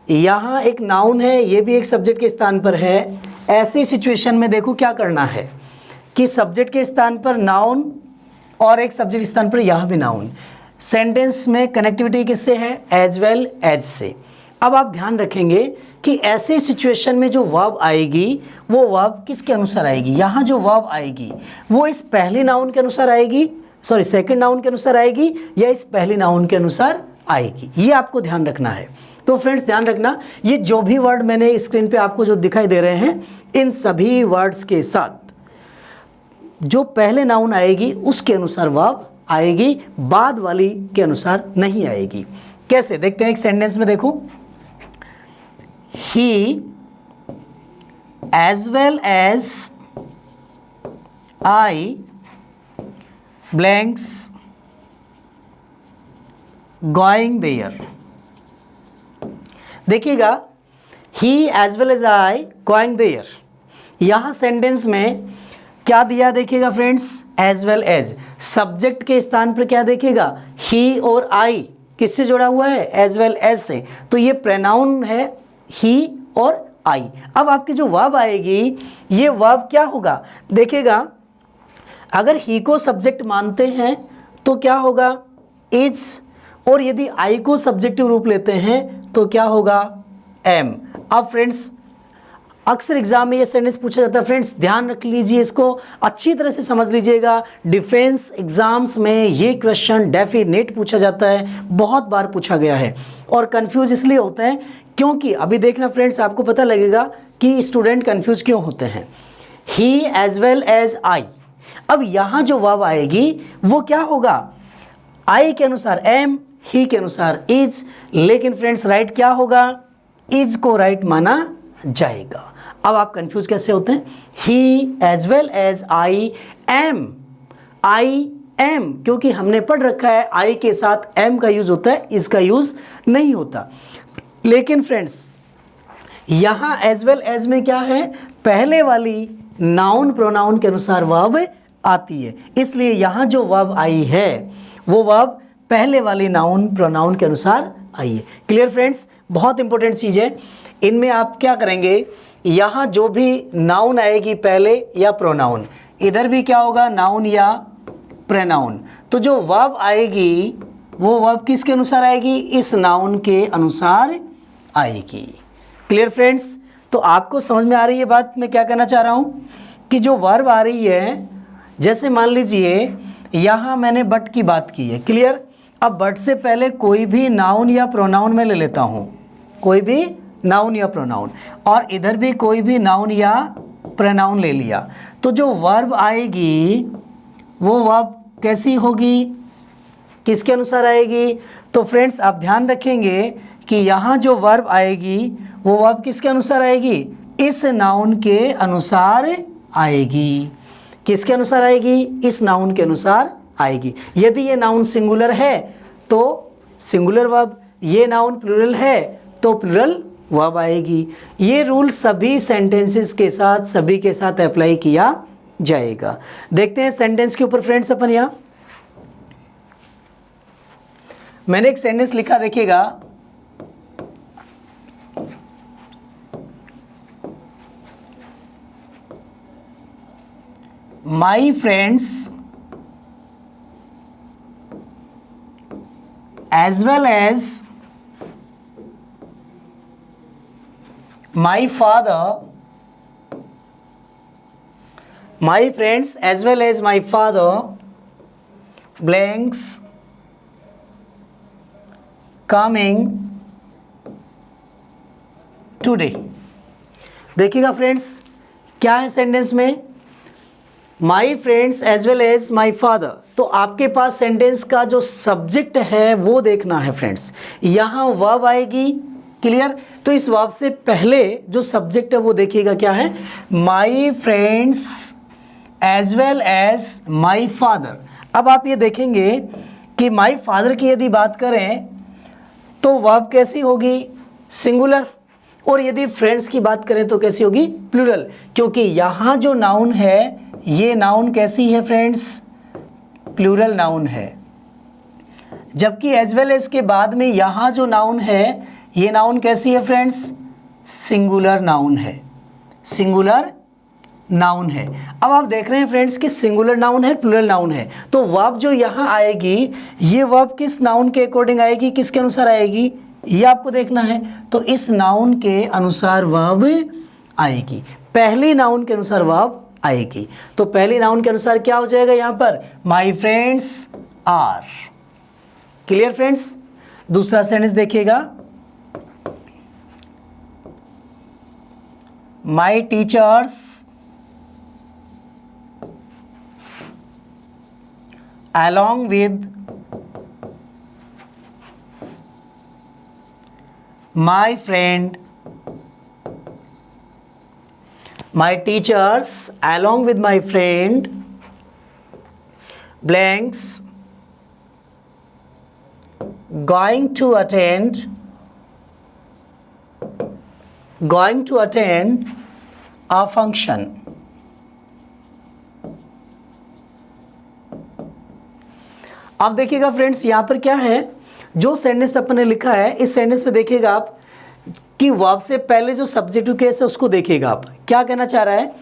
यहाँ एक नाउन है, ये भी एक सब्जेक्ट के स्थान पर है। ऐसी सिचुएशन में देखो क्या करना है कि सब्जेक्ट के स्थान पर नाउन और एक सब्जेक्ट के स्थान पर यहाँ भी नाउन। सेंटेंस में कनेक्टिविटी किससे है? एज वेल एज से। अब आप ध्यान रखेंगे कि ऐसी सिचुएशन में जो वर्ब आएगी वो वर्ब किसके अनुसार आएगी? यहाँ जो वर्ब आएगी वो इस पहले नाउन के अनुसार आएगी, सॉरी सेकंड नाउन के अनुसार आएगी या इस पहले नाउन के अनुसार आएगी, ये आपको ध्यान रखना है। तो फ्रेंड्स ध्यान रखना, ये जो भी वर्ड मैंने स्क्रीन पे आपको जो दिखाई दे रहे हैं, इन सभी वर्ड्स के साथ जो पहले नाउन आएगी उसके अनुसार वर्ब आएगी, बाद वाली के अनुसार नहीं आएगी। कैसे? देखते हैं एक सेंटेंस में। देखो, he as well as I blanks going there. देखिएगा, he as well as I going there, यहाँ सेंटेंस में क्या दिया? देखिएगा friends, as well as, subject के स्थान पर क्या देखिएगा? ही और आई किससे जुड़ा हुआ है? एज वेल एज से। तो ये प्रोनाउन है ही और आई। अब आपकी जो वर्ब आएगी, ये वर्ब क्या होगा? देखिएगा, अगर ही को सब्जेक्ट मानते हैं तो क्या होगा? इज, और यदि आई को सब्जेक्टिव रूप लेते हैं तो क्या होगा? एम। अब फ्रेंड्स अक्सर एग्जाम में ये सेंटेंस पूछा जाता है, फ्रेंड्स ध्यान रख लीजिए, इसको अच्छी तरह से समझ लीजिएगा। डिफेंस एग्जाम्स में ये क्वेश्चन डेफिनेट पूछा जाता है, बहुत बार पूछा गया है और कंफ्यूज इसलिए होते हैं क्योंकि अभी देखना फ्रेंड्स, आपको पता लगेगा कि स्टूडेंट कंफ्यूज क्यों होते हैं। ही एज वेल एज आई, अब यहाँ जो वर्ब आएगी वो क्या होगा, आई के अनुसार एम, ही के अनुसार इज, लेकिन फ्रेंड्स राइट क्या होगा, इज को राइट माना जाएगा। अब आप कंफ्यूज कैसे होते हैं, he as well as I am, I am, क्योंकि हमने पढ़ रखा है आई के साथ एम का यूज होता है, इसका यूज नहीं होता। लेकिन फ्रेंड्स यहाँ एज वेल एज में क्या है, पहले वाली नाउन प्रोनाउन के अनुसार वर्ब आती है, इसलिए यहाँ जो वर्ब आई है वो वर्ब पहले वाली नाउन प्रोनाउन के अनुसार आई है। क्लियर फ्रेंड्स, बहुत इंपॉर्टेंट चीज़ है। इनमें आप क्या करेंगे, यहाँ जो भी नाउन आएगी पहले या प्रोनाउन, इधर भी क्या होगा नाउन या प्रोनाउन, तो जो वर्ब आएगी वो वर्ब किसके अनुसार आएगी, इस नाउन के अनुसार आएगी। क्लियर फ्रेंड्स, तो आपको समझ में आ रही है बात मैं क्या कहना चाह रहा हूँ, कि जो वर्ब आ रही है, जैसे मान लीजिए यहाँ मैंने बट की बात की है, क्लियर। अब बट से पहले कोई भी नाउन या प्रोनाउन में ले लेता हूँ, कोई भी नाउन या प्रोनाउन, और इधर भी कोई भी नाउन या प्रोनाउन ले लिया, तो जो वर्ब आएगी वो वर्ब कैसी होगी, किसके अनुसार आएगी। तो फ्रेंड्स आप ध्यान रखेंगे कि यहाँ जो वर्ब आएगी वो वर्ब किसके अनुसार आएगी, इस नाउन के अनुसार आएगी। किसके अनुसार आएगी, इस नाउन के अनुसार आएगी। यदि ये नाउन सिंगुलर है तो सिंगुलर वर्ब, ये नाउन प्लूरल है तो प्लूरल वर्ब आएगी। ये रूल सभी सेंटेंसेस के साथ, सभी के साथ अप्लाई किया जाएगा। देखते हैं सेंटेंस के ऊपर फ्रेंड्स अपन यहाँ, मैंने एक सेंटेंस लिखा, देखिएगा, my friends as well as my father, my friends as well as my father blanks coming today। देखिएगा फ्रेंड्स क्या है सेंटेंस में, my friends as well as my father, तो आपके पास सेंटेंस का जो सब्जेक्ट है वो देखना है फ्रेंड्स। यहाँ वर्ब आएगी, क्लियर, तो इस वर्ब से पहले जो सब्जेक्ट है वो देखिएगा क्या है, my friends as well as my father. अब आप ये देखेंगे कि माई फादर की यदि बात करें तो वर्ब कैसी होगी, सिंगुलर, और यदि फ्रेंड्स की बात करें तो कैसी होगी, प्लूरल, क्योंकि यहाँ जो नाउन है ये नाउन कैसी है फ्रेंड्स, प्लूरल नाउन है। जबकि एज वेल एज के बाद में यहाँ जो नाउन है ये नाउन कैसी है फ्रेंड्स, सिंगुलर नाउन है, सिंगुलर नाउन है। अब आप देख रहे हैं फ्रेंड्स कि सिंगुलर नाउन है, प्लूरल नाउन है, तो वर्ब जो यहाँ आएगी ये वर्ब किस नाउन के अकॉर्डिंग आएगी, किसके अनुसार आएगी, ये आपको देखना है। तो इस नाउन के अनुसार वर्ब आएगी, पहली नाउन के अनुसार वर्ब आएगी। तो पहली नाउन के अनुसार क्या हो जाएगा यहाँ पर, my friends are. Clear friends, दूसरा सेंटेंस देखिएगा, my teachers along with my friend, my teachers along with my friend blanks going to attend a function। आप देखिएगा फ्रेंड्स यहाँ पर क्या है, जो सेंटेंस अपन ने लिखा है इस सेंटेंस में देखिएगा आप कि वर्ब से पहले जो सब्जेक्टिव केस है उसको देखिएगा आप क्या कहना चाह रहा है,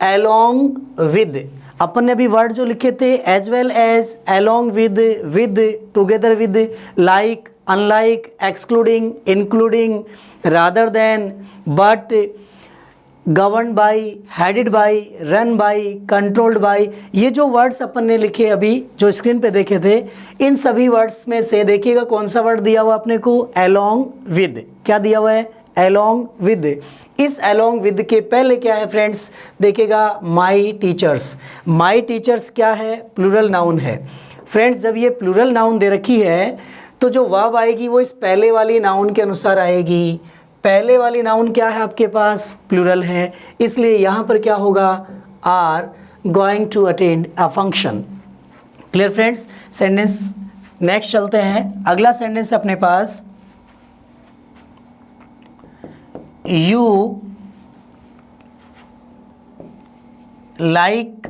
अलोंग विद। अपन ने अभी वर्ड जो लिखे थे as well as, along with, together with, like, unlike, excluding, including, rather than, but, govern by, headed by, run by, controlled by, ये जो वर्ड्स अपन ने लिखे अभी जो स्क्रीन पे देखे थे, इन सभी वर्ड्स में से देखिएगा कौन सा वर्ड दिया हुआ अपने को, अलोंग विद। क्या दिया हुआ है, अलोंग विद, इस अलोंग विद के पहले क्या है फ्रेंड्स, देखिएगा माई टीचर्स। माई टीचर्स क्या है, प्लूरल नाउन है। फ्रेंड्स जब ये प्लूरल नाउन दे रखी है तो जो वर्ब आएगी वो इस पहले वाली नाउन के अनुसार आएगी। पहले वाली नाउन क्या है आपके पास, प्लूरल है, इसलिए यहाँ पर क्या होगा, are going to attend a function. Clear friends. Sentence next चलते हैं, अगला सेंटेंस अपने पास, you like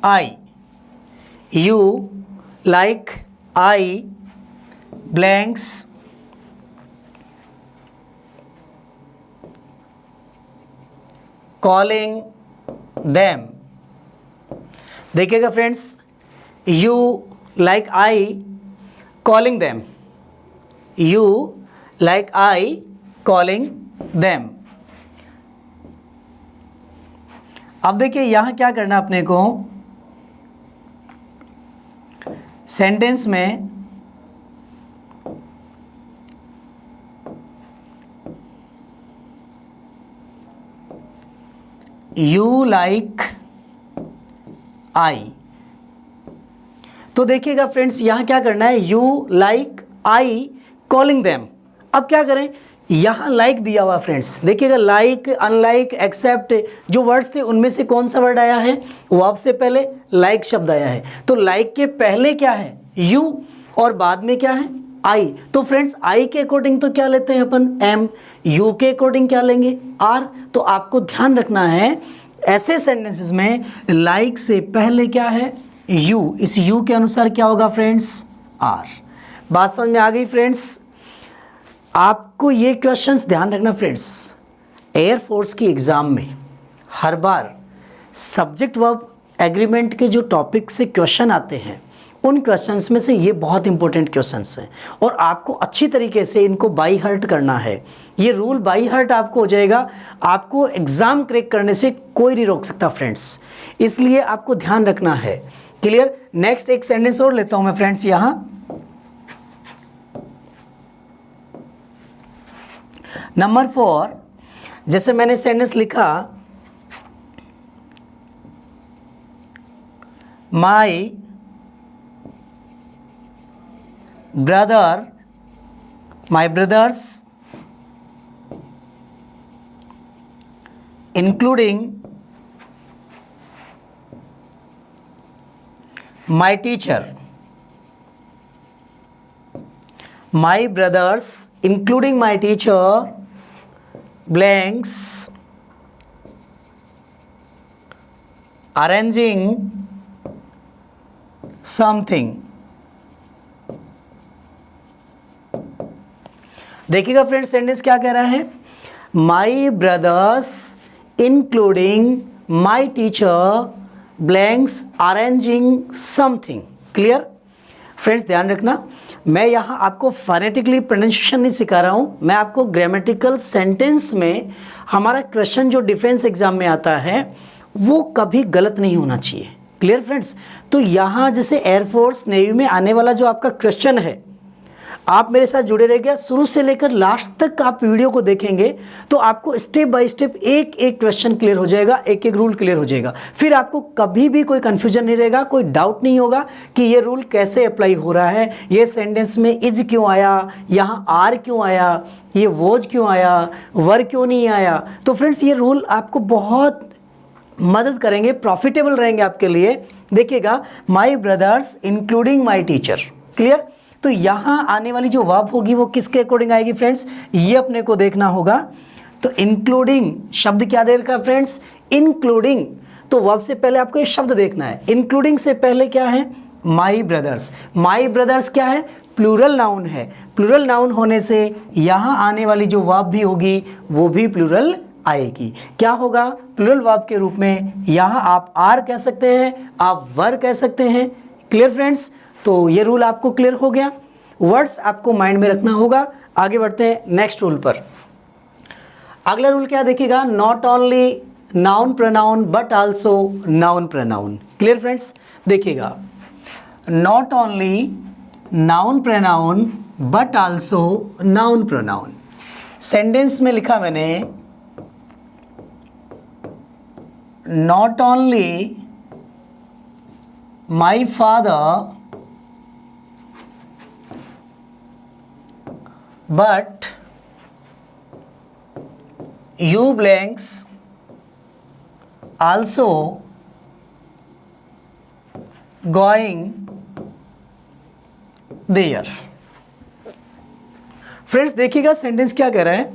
I, you like I blanks calling them. देखिएगा friends, you like I calling them, you like I calling them. अब देखिए यहाँ क्या करना अपने को, सेंटेंस में यू लाइक आई, तो देखिएगा फ्रेंड्स यहाँ क्या करना है, you like I calling them. अब क्या करें, यहाँ लाइक दिया हुआ फ्रेंड्स, देखिएगा लाइक, अनलाइक, एक्सेप्ट जो वर्ड्स थे उनमें से कौन सा वर्ड आया है, वर्ब से पहले लाइक शब्द आया है। तो लाइक के पहले क्या है, यू, और बाद में क्या है, आई। तो फ्रेंड्स आई के अकॉर्डिंग तो क्या लेते हैं अपन, एम, यू के अकॉर्डिंग क्या लेंगे, आर। तो आपको ध्यान रखना है ऐसे सेंटेंसेस में लाइक से पहले क्या है, यू, इस यू के अनुसार क्या होगा फ्रेंड्स, आर। बात समझ में आ गई फ्रेंड्स। आपको ये क्वेश्चंस ध्यान रखना फ्रेंड्स, एयरफोर्स की एग्ज़ाम में हर बार सब्जेक्ट वर्ब एग्रीमेंट के जो टॉपिक से क्वेश्चन आते हैं उन क्वेश्चंस में से ये बहुत इंपॉर्टेंट क्वेश्चंस हैं और आपको अच्छी तरीके से इनको बाई हार्ट करना है। ये रूल बाई हार्ट आपको हो जाएगा, आपको एग्ज़ाम क्रैक करने से कोई नहीं रोक सकता फ्रेंड्स, इसलिए आपको ध्यान रखना है। क्लियर। नेक्स्ट एक सेंटेंस और लेता हूँ मैं फ्रेंड्स, यहाँ नंबर 4, जैसे मैंने सेंटेंस लिखा, my brother, my brothers including my teacher, my brothers including my teacher blanks arranging something। देखिएगा फ्रेंड्स सेंटेंस क्या कह रहा है, my brothers including my teacher blanks arranging something. Clear friends. ध्यान रखना, मैं यहाँ आपको फोनेटिकली प्रोनाउंसिएशन नहीं सिखा रहा हूँ, मैं आपको ग्रामेटिकल सेंटेंस में हमारा क्वेश्चन जो डिफेंस एग्जाम में आता है वो कभी गलत नहीं होना चाहिए। Clear friends. तो यहाँ जैसे एयरफोर्स नेवी में आने वाला जो आपका क्वेश्चन है, आप मेरे साथ जुड़े रहिएगा, शुरू से लेकर लास्ट तक आप वीडियो को देखेंगे तो आपको स्टेप बाय स्टेप एक एक क्वेश्चन क्लियर हो जाएगा, एक एक रूल क्लियर हो जाएगा। फिर आपको कभी भी कोई कन्फ्यूजन नहीं रहेगा, कोई डाउट नहीं होगा कि ये रूल कैसे अप्लाई हो रहा है, ये सेंटेंस में इज क्यों आया, यहाँ आर क्यों आया, ये वॉज क्यों आया, वर क्यों नहीं आया। तो फ्रेंड्स ये रूल आपको बहुत मदद करेंगे, प्रॉफिटेबल रहेंगे आपके लिए। देखिएगा, my brothers including my teacher. Clear. तो यहाँ आने वाली जो वर्ब होगी वो किसके अकॉर्डिंग आएगी फ्रेंड्स, ये अपने को देखना होगा। तो इंक्लूडिंग शब्द क्या दे रखा है फ्रेंड्स, इंक्लूडिंग। तो वर्ब से पहले आपको ये शब्द देखना है, इंक्लूडिंग से पहले क्या है, माई ब्रदर्स। माई ब्रदर्स क्या है, प्लूरल नाउन है। प्लूरल नाउन होने से यहाँ आने वाली जो वर्ब भी होगी वो भी प्लूरल आएगी। क्या होगा, प्लूरल वर्ब के रूप में यहाँ आप आर कह सकते हैं, आप वर कह सकते हैं। Clear friends. तो ये रूल आपको क्लियर हो गया, वर्ड्स आपको माइंड में रखना होगा। आगे बढ़ते हैं नेक्स्ट रूल पर। अगला रूल क्या देखिएगा, not only noun pronoun but also noun pronoun. Clear friends. देखिएगा, not only noun pronoun but also noun pronoun. Sentence में लिखा मैंने not only my father but you blanks also going there. Friends देखिएगा sentence क्या कह रहा है,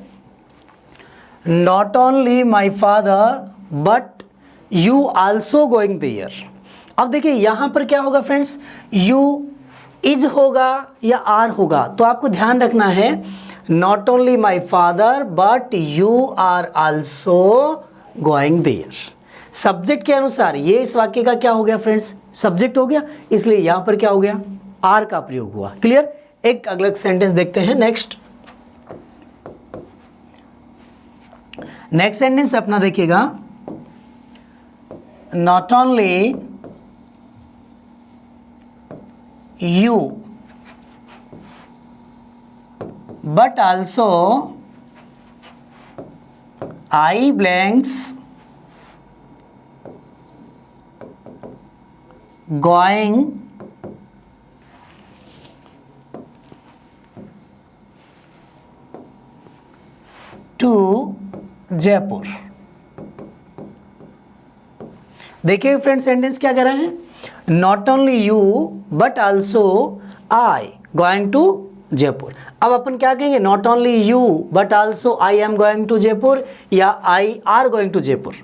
not only my father but you also going there. अब देखिए यहां पर क्या होगा फ्रेंड्स, यू इज होगा या आर होगा, तो आपको ध्यान रखना है not only my father but you are also going there. Subject के अनुसार ये इस वाक्य का क्या हो गया फ्रेंड्स, सब्जेक्ट हो गया, इसलिए यहां पर क्या हो गया, आर का प्रयोग हुआ। क्लियर। एक अगला सेंटेंस देखते हैं। नेक्स्ट सेंटेंस अपना देखिएगा, not only you but also I blanks going to Jaipur. देखिए फ्रेंड सेंटेंस क्या कह रहा है, not only you but also I going to Jaipur. अब अपन क्या कहेंगे, not only you but also I am going to Jaipur या I are going to Jaipur.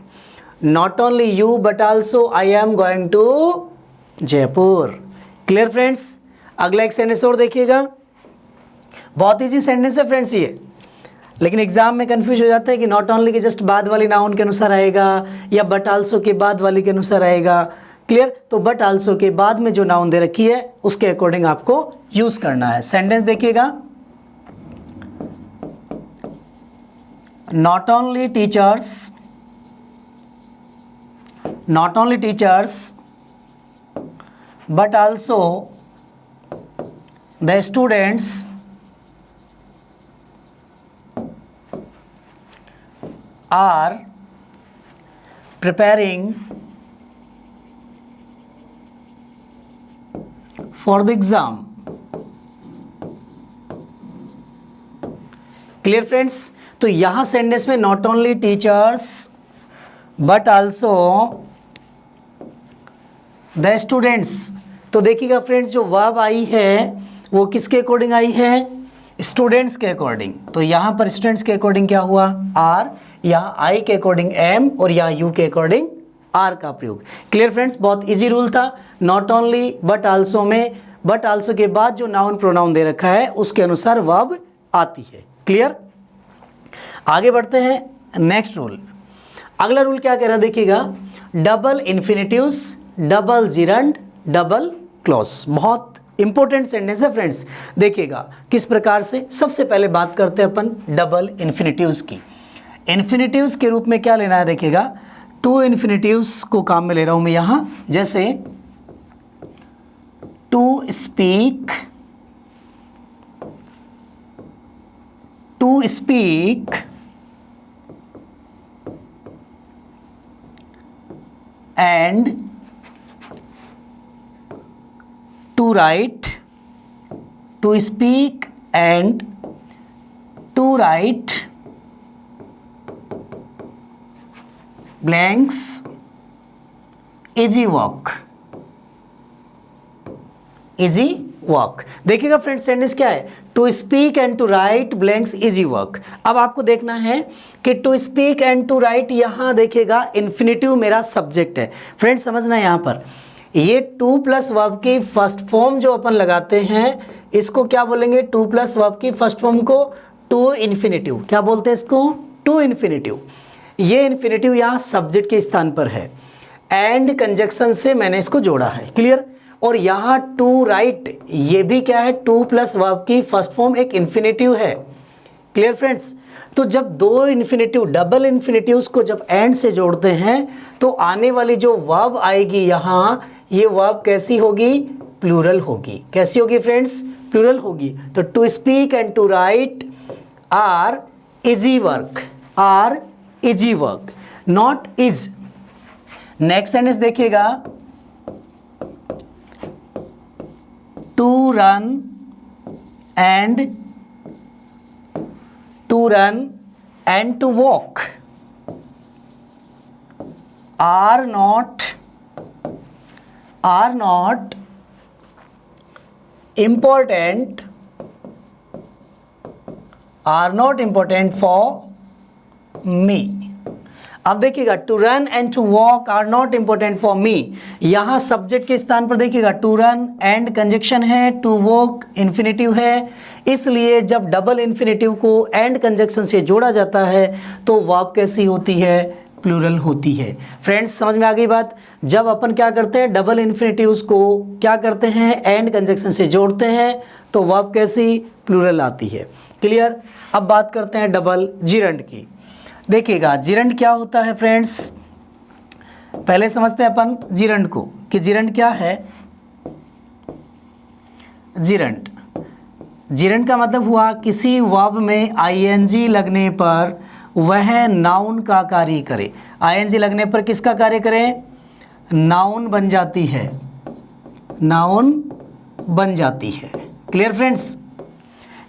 Not only you but also I am going to Jaipur. Clear friends. अगला एक sentence और देखिएगा, बहुत ईजी सेंटेंस है फ्रेंड्स ये, लेकिन एग्जाम में कंफ्यूज हो जाता है कि नॉट ओनली के जस्ट बाद वाली नाउन के अनुसार आएगा या बट आल्सो के बाद वाली के अनुसार आएगा। क्लियर। तो बट आल्सो के बाद में जो नाउन दे रखी है उसके अकॉर्डिंग आपको यूज करना है। सेंटेंस देखिएगा, not only teachers but also the students are preparing for the exam। Clear friends. तो यहां सेंटेंस में not only teachers but also the students, तो देखिएगा फ्रेंड्स जो वर्ब आई है वो किसके अकॉर्डिंग आई है, स्टूडेंट्स के अकॉर्डिंग। तो यहां पर स्टूडेंट्स के अकॉर्डिंग क्या हुआ, आर, यहाँ आई के अकॉर्डिंग एम और यहाँ यू के अकॉर्डिंग आर का प्रयोग। Clear friends. बहुत इजी रूल था, नॉट ओनली बट आल्सो में बट आल्सो के बाद जो नाउन प्रोनाउन दे रखा है उसके अनुसार वर्ब आती है। क्लियर। आगे बढ़ते हैं। नेक्स्ट रूल, अगला रूल क्या कह रहा है देखिएगा, double infinitives, double gerund, double clause. बहुत इंपॉर्टेंट सेंटेंस है फ्रेंड्स। देखिएगा किस प्रकार से। सबसे पहले बात करते हैं अपन डबल इन्फिनिटिव्स की। इन्फिनिटिव्स के रूप में क्या लेना है देखिएगा, टू इन्फिनिटिव्स को काम में ले रहा हूं मैं यहां, जैसे to speak, and to write, to speak and to write blanks easy walk, easy walk. देखिएगा फ्रेंड्स सेंटेंस क्या है, to speak and to write blanks easy walk. अब आपको देखना है कि to speak and to write, यहां देखिएगा इन्फिनिटिव मेरा सब्जेक्ट है। फ्रेंड्स समझना है यहां पर ये टू प्लस वर्ब की फर्स्ट फॉर्म जो अपन लगाते हैं इसको क्या बोलेंगे, टू प्लस वर्ब की फर्स्ट फॉर्म को टू इन्फिनिटिव। क्या बोलते हैं इसको, टू इन्फिनिटिव। ये इन्फिनिटिव यहाँ सब्जेक्ट के स्थान पर है, एंड कंजक्शन से मैंने इसको जोड़ा है। क्लियर। और यहाँ टू राइट ये भी क्या है, टू प्लस वर्ब की फर्स्ट फॉर्म एक इन्फिनिटिव है। Clear friends. तो जब दो इन्फिनिटिव, डबल इन्फिनिटिव्स को जब एंड से जोड़ते हैं तो आने वाली जो वर्ब आएगी यहाँ, ये वर्ब कैसी होगी, प्लूरल होगी। कैसी होगी फ्रेंड्स, प्लूरल होगी। तो to speak and to write are easy work, are easy work, not is. Next sentence देखिएगा, to run and to walk are not important for me. अब देखिएगा, to run and to walk are not important for me. यहाँ subject के स्थान पर देखिएगा, to run and conjunction है, to walk infinitive है, इसलिए जब डबल इन्फिनेटिव को एंड कंजक्शन से जोड़ा जाता है तो वर्ब कैसी होती है, प्लूरल होती है। फ्रेंड्स समझ में आ गई बात। जब अपन क्या करते हैं, डबल इन्फिनेटिव्स को क्या करते हैं, एंड कंजक्शन से जोड़ते हैं तो वर्ब कैसी, प्लूरल आती है। क्लियर। अब बात करते हैं डबल जिरंड की। देखिएगा जिरंड क्या होता है फ्रेंड्स, पहले समझते हैं अपन जिरंड को कि जिरंड क्या है। जिरंड का मतलब हुआ किसी वर्ब में आईएनजी लगने पर वह नाउन का कार्य करे। आईएनजी लगने पर किसका कार्य करे, नाउन बन जाती है, नाउन बन जाती है। क्लियर फ्रेंड्स,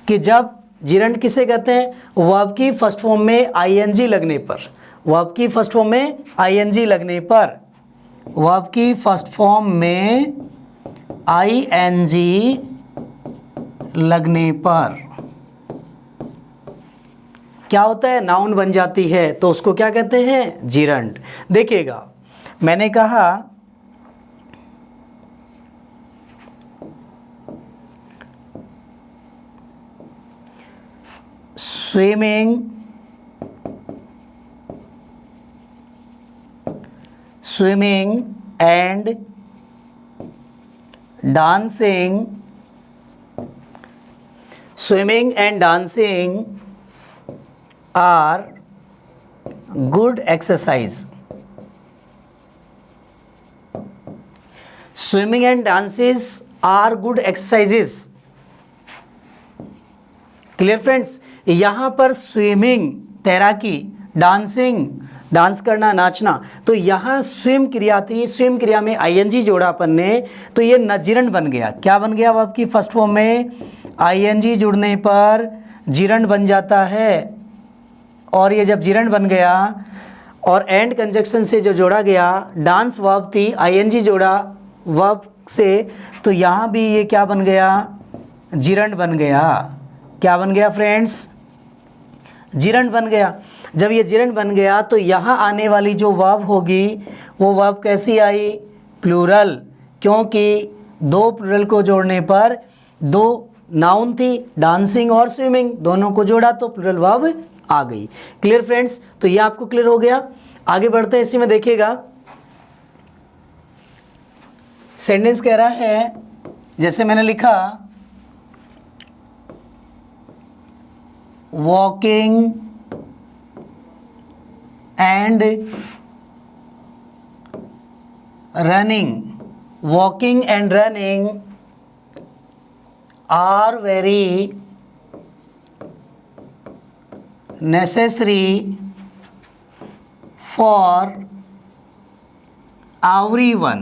कि जब जिरंड किसे कहते हैं, वर्ब की फर्स्ट फॉर्म में आईएनजी लगने पर, वर्ब की फर्स्ट फॉर्म में आईएनजी लगने पर, वर्ब की फर्स्ट फॉर्म में आईएनजी लगने पर क्या होता है, नाउन बन जाती है, तो उसको क्या कहते हैं, जिरंड। देखिएगा मैंने कहा swimming and dancing are good exercise. Swimming and dances are good exercises. Clear friends, यहाँ पर स्विमिंग तैराकी, डांसिंग डांस करना नाचना, तो यहाँ स्विम क्रिया थी, स्विम क्रिया में आईएनजी जोड़ा अपन ने तो ये जिरंड बन गया। क्या बन गया, वर्ब की फर्स्ट फॉर्म में आईएनजी जुड़ने पर जिरंड बन जाता है। और ये जब जिरंड बन गया और एंड कंजक्शन से जो जोड़ा गया, डांस वर्ब थी, आईएनजी जोड़ा वर्ब से, तो यहाँ भी ये क्या बन गया, जिरंड बन गया। क्या बन गया फ्रेंड्स, जिरंड बन गया। जब ये जिरंड बन गया तो यहाँ आने वाली जो वर्ब होगी वो वर्ब कैसी आई, प्लूरल, क्योंकि दो प्लूरल को जोड़ने पर, दो नाउन थी डांसिंग और स्विमिंग, दोनों को जोड़ा तो प्लूरल वर्ब आ गई। क्लियर फ्रेंड्स, तो ये आपको क्लियर हो गया। आगे बढ़ते हैं, इसी में देखिएगा सेंटेंस कह रहा है, जैसे मैंने लिखा walking and running are very necessary for everyone.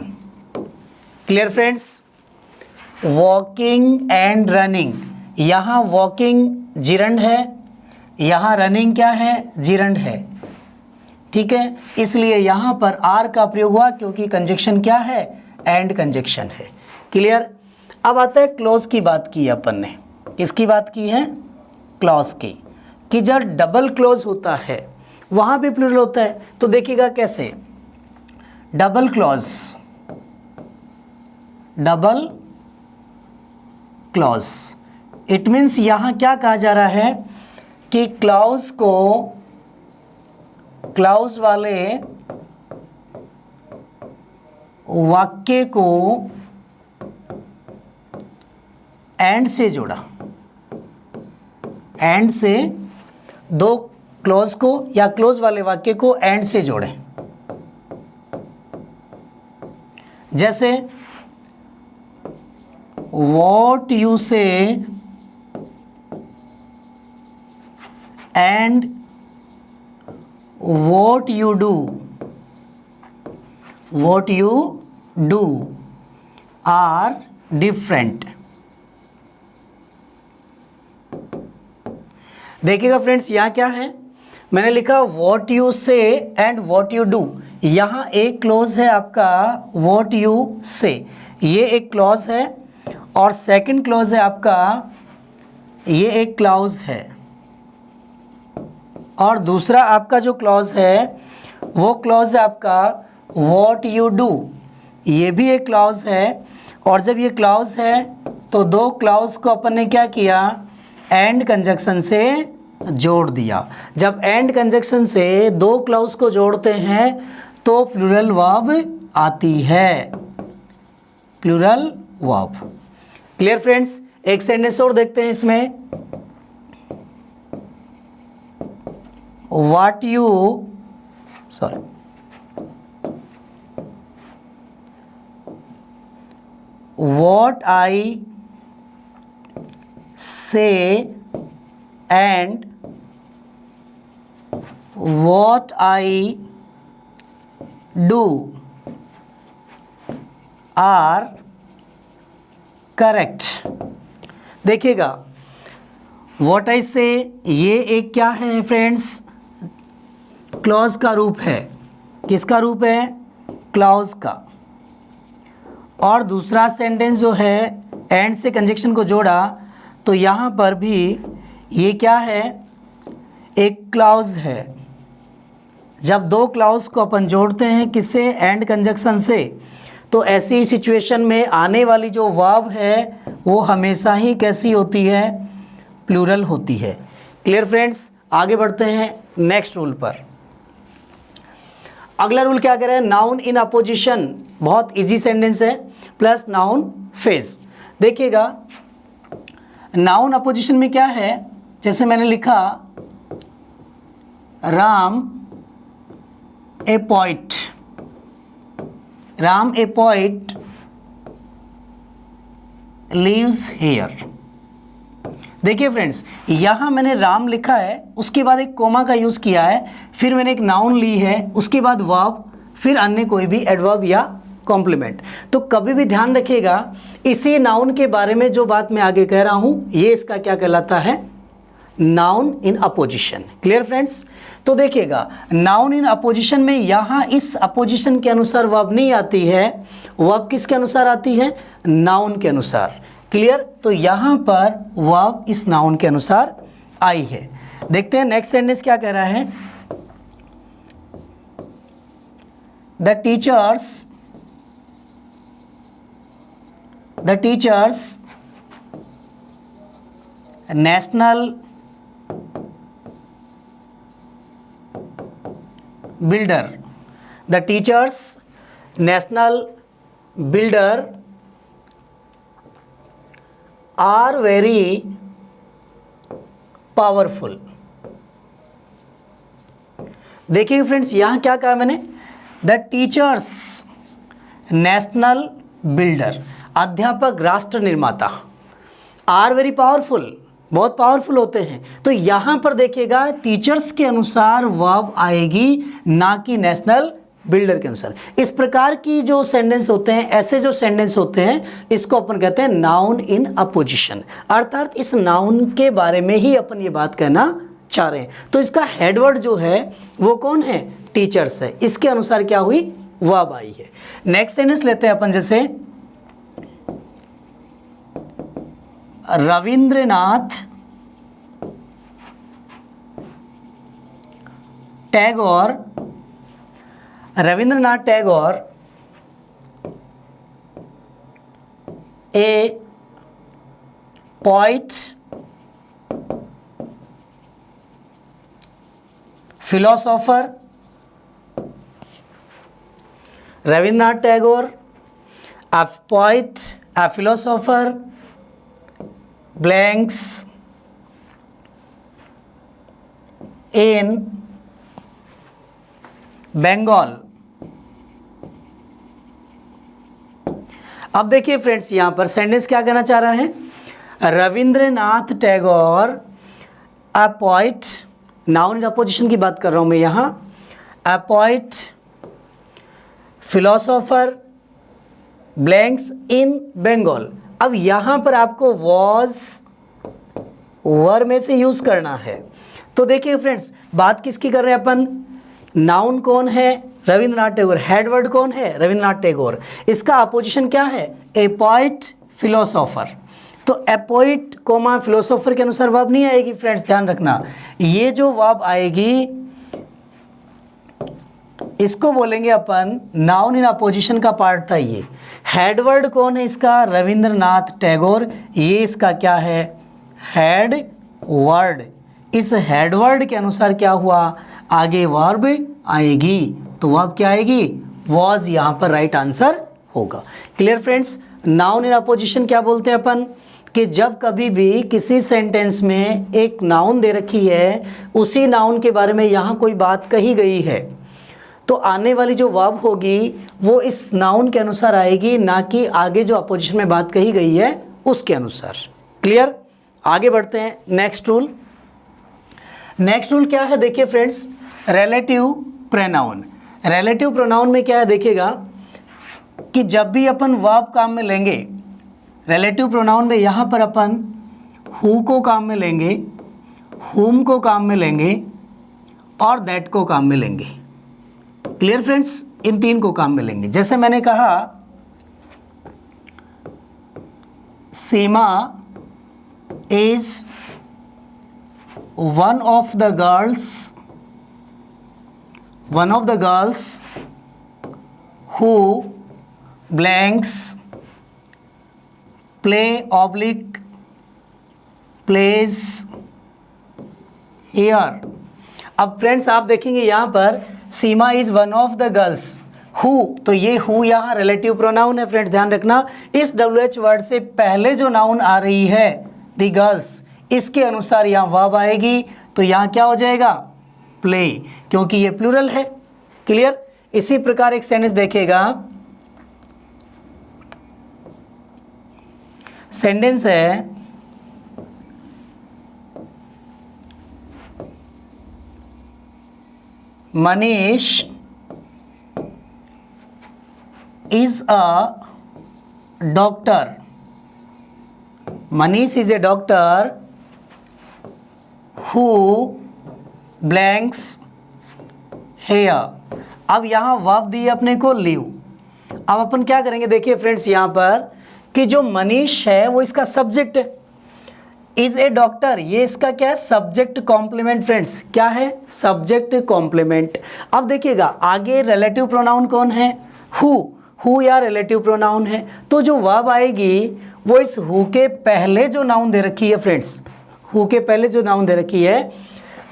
Clear friends, walking and running, यहाँ वॉकिंग जिरंड है, यहाँ रनिंग क्या है, जिरंड है। ठीक है, इसलिए यहाँ पर आर का प्रयोग हुआ क्योंकि कंजक्शन क्या है, एंड कंजक्शन है। क्लियर। अब आता है क्लॉज की बात की अपन ने, किसकी बात की है, क्लॉज की, कि जब डबल क्लॉज होता है वहाँ भी प्लूरल होता है। तो देखिएगा कैसे, डबल क्लॉज इट मीन्स यहाँ क्या कहा जा रहा है कि क्लॉज वाले वाक्य को एंड से जोड़ा, एंड से दो क्लॉज को या क्लॉज वाले वाक्य को एंड से जोड़ें। जैसे वॉट यू से and what you do are different। देखिएगा फ्रेंड्स, यहाँ क्या है, मैंने लिखा what you say and what you do। यहाँ एक क्लॉज है आपका what you say, ये एक क्लॉज है, और सेकंड क्लॉज है आपका ये एक क्लॉज है, और दूसरा आपका जो क्लॉज है वो क्लॉज है आपका what you do, ये भी एक क्लॉज है। और जब ये क्लॉज है तो दो क्लॉज को अपन ने क्या किया, एंड कंजक्शन से जोड़ दिया। जब एंड कंजक्शन से दो क्लॉज को जोड़ते हैं तो प्लूरल वर्ब आती है, प्लूरल वर्ब। क्लियर फ्रेंड्स, एक सेंटेंस और देखते हैं इसमें, what I say and what I do are correct। देखिएगा what I say ये एक क्या है फ्रेंड्स, क्लॉज का रूप है। किसका रूप है, क्लॉज का। और दूसरा सेंटेंस जो है एंड से कंजक्शन को जोड़ा तो यहाँ पर भी ये क्या है, एक क्लॉज है। जब दो क्लॉज को अपन जोड़ते हैं किससे, एंड कंजक्शन से, तो ऐसी सिचुएशन में आने वाली जो वर्ब है वो हमेशा ही कैसी होती है, प्लूरल होती है। क्लियर फ्रेंड्स, आगे बढ़ते हैं नेक्स्ट रूल पर। अगला रूल क्या कह रहा है, नाउन इन अपोजिशन, बहुत इजी सेंटेंस है, प्लस नाउन फेज। देखिएगा नाउन अपोजिशन में क्या है, जैसे मैंने लिखा Ram a poet, Ram a poet lives here. देखिए फ्रेंड्स, यहाँ मैंने राम लिखा है, उसके बाद एक कोमा का यूज़ किया है, फिर मैंने एक नाउन ली है, उसके बाद वर्ब, फिर अन्य कोई भी एडवर्ब या कॉम्प्लीमेंट। तो कभी भी ध्यान रखिएगा, इसी नाउन के बारे में जो बात मैं आगे कह रहा हूँ ये इसका क्या कहलाता है, noun in opposition. Clear friends, तो देखिएगा नाउन इन अपोजिशन में यहाँ इस अपोजिशन के अनुसार वर्ब नहीं आती है, वर्ब किसके अनुसार आती है, नाउन के अनुसार। क्लियर, तो यहाँ पर वर्ब इस नाउन के अनुसार आई है। देखते हैं नेक्स्ट सेंटेंस क्या कह रहा है, the teachers national builder, the teachers national builder are very powerful. देखिए फ्रेंड्स, यहाँ क्या कहा मैंने, द टीचर्स नेशनल बिल्डर, अध्यापक राष्ट्र निर्माता, आर वेरी पावरफुल, बहुत पावरफुल होते हैं। तो यहाँ पर देखिएगा टीचर्स के अनुसार वर्ब आएगी, ना कि नेशनल बिल्डर के अनुसार। इस प्रकार की जो सेंटेंस होते हैं, ऐसे जो सेंटेंस होते हैं, इसको अपन कहते हैं नाउन इन अपोजिशन। अर्थात इस नाउन के बारे में ही अपन ये बात कहना चाह रहे हैं। तो इसका हेडवर्ड जो है वो कौन है, टीचर्स है, इसके अनुसार क्या हुई, वर्ब आई है। नेक्स्ट सेंटेंस लेते हैं अपन, जैसे Rabindranath Tagore a poet, philosopher, Rabindranath Tagore a poet, a philosopher, blanks in Bengal. अब देखिए फ्रेंड्स, यहाँ पर सेंटेंस क्या कहना चाह रहा है, रविंद्रनाथ टैगोर अ पोइट नाउन इन अपोजिशन की बात कर रहा हूँ मैं यहाँ। अ पोएट, फिलोसोफर, ब्लैंक्स इन बंगाल। अब यहाँ पर आपको वॉज वर में से यूज़ करना है। तो देखिए फ्रेंड्स, बात किसकी कर रहे हैं अपन? नाउन कौन है? रविंद्रनाथ टैगोर। हेड वर्ड कौन है? रविंद्रनाथ टैगोर। इसका अपोजिशन क्या है? ए पोएट, फिलोसोफर। तो ए पोएट कोमा फिलोसोफर के अनुसार वर्ब नहीं आएगी फ्रेंड्स, ध्यान रखना। ये जो वर्ब आएगी इसको बोलेंगे अपन नाउन इन अपोजिशन का पार्ट था ये। हेड वर्ड कौन है इसका? रविंद्रनाथ टैगोर। ये इसका क्या है? Head word. इस हेड वर्ड के अनुसार क्या हुआ? आगे वर्ब आएगी। तो वर्ब क्या आएगी? वॉज यहाँ पर राइट आंसर होगा। Clear friends? Noun in opposition क्या बोलते हैं अपन? कि जब कभी भी किसी सेंटेंस में एक नाउन दे रखी है, उसी नाउन के बारे में यहाँ कोई बात कही गई है, तो आने वाली जो वर्ब होगी वो इस नाउन के अनुसार आएगी, ना कि आगे जो अपोजिशन में बात कही गई है उसके अनुसार। क्लियर? आगे बढ़ते हैं। Next rule. नेक्स्ट रूल क्या है? देखिए friends, relative pronoun. Relative pronoun में क्या है देखिएगा कि जब भी अपन वर्ब काम में लेंगे, रिलेटिव प्रोनाउन में यहाँ पर अपन हु को काम में लेंगे, हुम को काम में लेंगे और दैट को काम में लेंगे। Clear friends? इन तीन को काम में लेंगे। जैसे मैंने कहा Seema is one of the girls who blanks plays here। अब फ्रेंड्स आप देखेंगे यहाँ पर Seema is one of the girls. Who, तो ये हु यहाँ रिलेटिव प्रोनाउन है फ्रेंड्स, ध्यान रखना। इस WH वर्ड से पहले जो नाउन आ रही है द गर्ल्स, इसके अनुसार यहाँ वर्ब आएगी। तो यहाँ क्या हो जाएगा? प्ले, क्योंकि ये प्लूरल है। क्लियर? इसी प्रकार एक सेंटेंस देखिएगा। सेंटेंस है Manish is a doctor. Manish is a doctor who blanks here. अब यहाँ वर्ब दी अपने को लीव। अब अपन क्या करेंगे देखिए फ्रेंड्स, यहाँ पर कि जो मनीष है वो इसका सब्जेक्ट है। इज ए डॉक्टर, ये इसका क्या है? Subject complement friends. क्या है? Subject complement. अब देखिएगा आगे रिलेटिव प्रोनाउन कौन है? हु या रिलेटिव प्रोनाउन है। तो जो वर्ब आएगी वो इस हु के पहले जो नाउन दे रखी है फ्रेंड्स, हु के पहले जो नाउन दे रखी है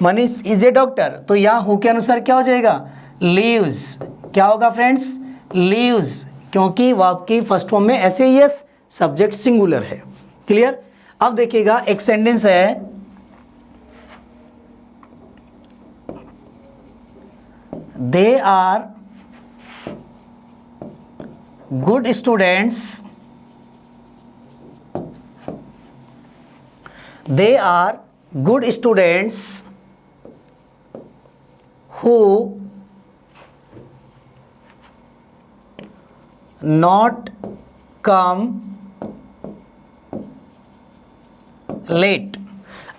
मनीष इज ए डॉक्टर, तो यहाँ हु के अनुसार क्या हो जाएगा? लीव्स। क्या होगा फ्रेंड्स? लीव्स, क्योंकि वर्ब की फर्स्ट फॉर्म में ऐसे ही यस, सब्जेक्ट सिंगुलर है। क्लियर? अब देखिएगा एक सेंटेंस है they are good students, they are good students who not come late।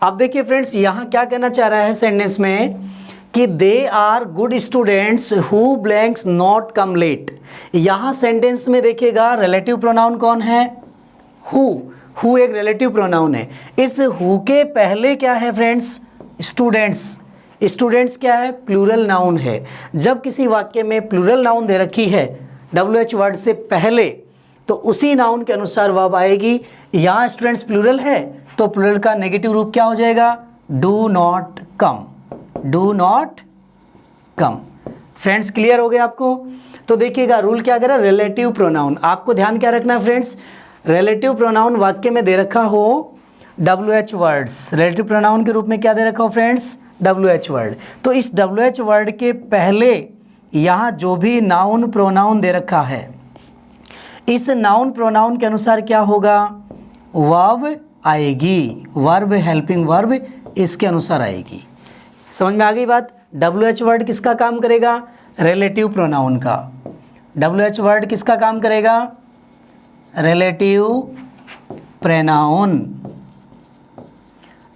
अब देखिए फ्रेंड्स, यहाँ क्या कहना चाह रहा है सेंटेंस में कि they are good students who blanks not come late. यहाँ सेंटेंस में देखिएगा रिलेटिव प्रोनाउन कौन है? हु एक रिलेटिव प्रोनाउन है। इस हु के पहले क्या है फ्रेंड्स? स्टूडेंट्स। स्टूडेंट्स क्या है? प्लूरल नाउन है। जब किसी वाक्य में प्लूरल नाउन दे रखी है WH वर्ड से पहले, तो उसी नाउन के अनुसार वर्ब आएगी। यहाँ स्टूडेंट्स प्लूरल है तो प्लूरल का नेगेटिव रूप क्या हो जाएगा? Do not come. Do not come. Friends clear हो गया आपको? तो देखिएगा रूल क्या करा? Relative pronoun. आपको ध्यान क्या रखना है फ्रेंड्स? रिलेटिव प्रोनाउन वाक्य में दे रखा हो WH वर्ड्स, रिलेटिव प्रोनाउन के रूप में क्या दे रखा हो फ्रेंड्स? WH word. तो इस WH वर्ड के पहले यहाँ जो भी नाउन प्रोनाउन दे रखा है, इस नाउन प्रोनाउन के अनुसार क्या होगा? वर्ब आएगी। वर्ब, हेल्पिंग वर्ब इसके अनुसार आएगी। समझ में आ गई बात। WH वर्ड किसका काम करेगा? रिलेटिव प्रोनाउन का। WH वर्ड किसका काम करेगा? Relative pronoun.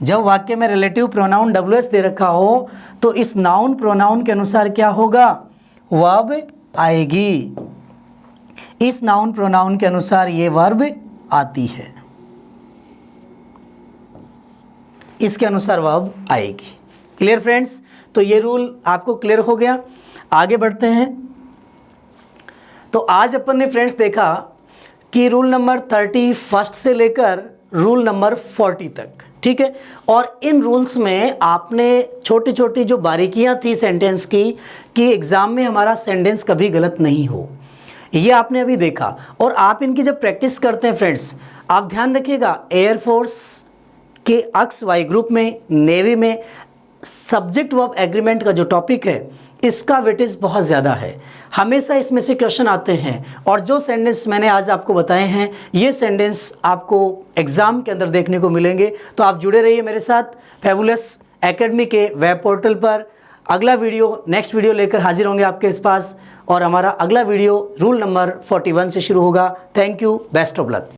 जब वाक्य में रिलेटिव प्रोनाउन WH दे रखा हो तो इस नाउन प्रोनाउन के अनुसार क्या होगा? वर्ब आएगी। इस नाउन प्रोनाउन के अनुसार ये वर्ब आती है, इसके अनुसार वर्ब आएगी। Clear friends? तो ये रूल आपको क्लियर हो गया। आगे बढ़ते हैं। तो आज अपन ने फ्रेंड्स देखा कि रूल नंबर 31 से लेकर रूल नंबर 40 तक, ठीक है। और इन रूल्स में आपने छोटी छोटी जो बारीकियां थी सेंटेंस की, कि एग्ज़ाम में हमारा सेंटेंस कभी गलत नहीं हो, ये आपने अभी देखा। और आप इनकी जब प्रैक्टिस करते हैं फ्रेंड्स, आप ध्यान रखिएगा, एयरफोर्स के XY ग्रुप में, नेवी में सब्जेक्ट वर्ब एग्रीमेंट का जो टॉपिक है इसका वेटेज बहुत ज़्यादा है। हमेशा इसमें से क्वेश्चन आते हैं और जो सेंटेंस मैंने आज आपको बताए हैं ये सेंटेंस आपको एग्ज़ाम के अंदर देखने को मिलेंगे। तो आप जुड़े रहिए मेरे साथ फैबुलस एकेडमी के वेब पोर्टल पर। अगला वीडियो, नेक्स्ट वीडियो लेकर हाजिर होंगे आपके पास, और हमारा अगला वीडियो रूल नंबर 41 से शुरू होगा। Thank you, best of luck.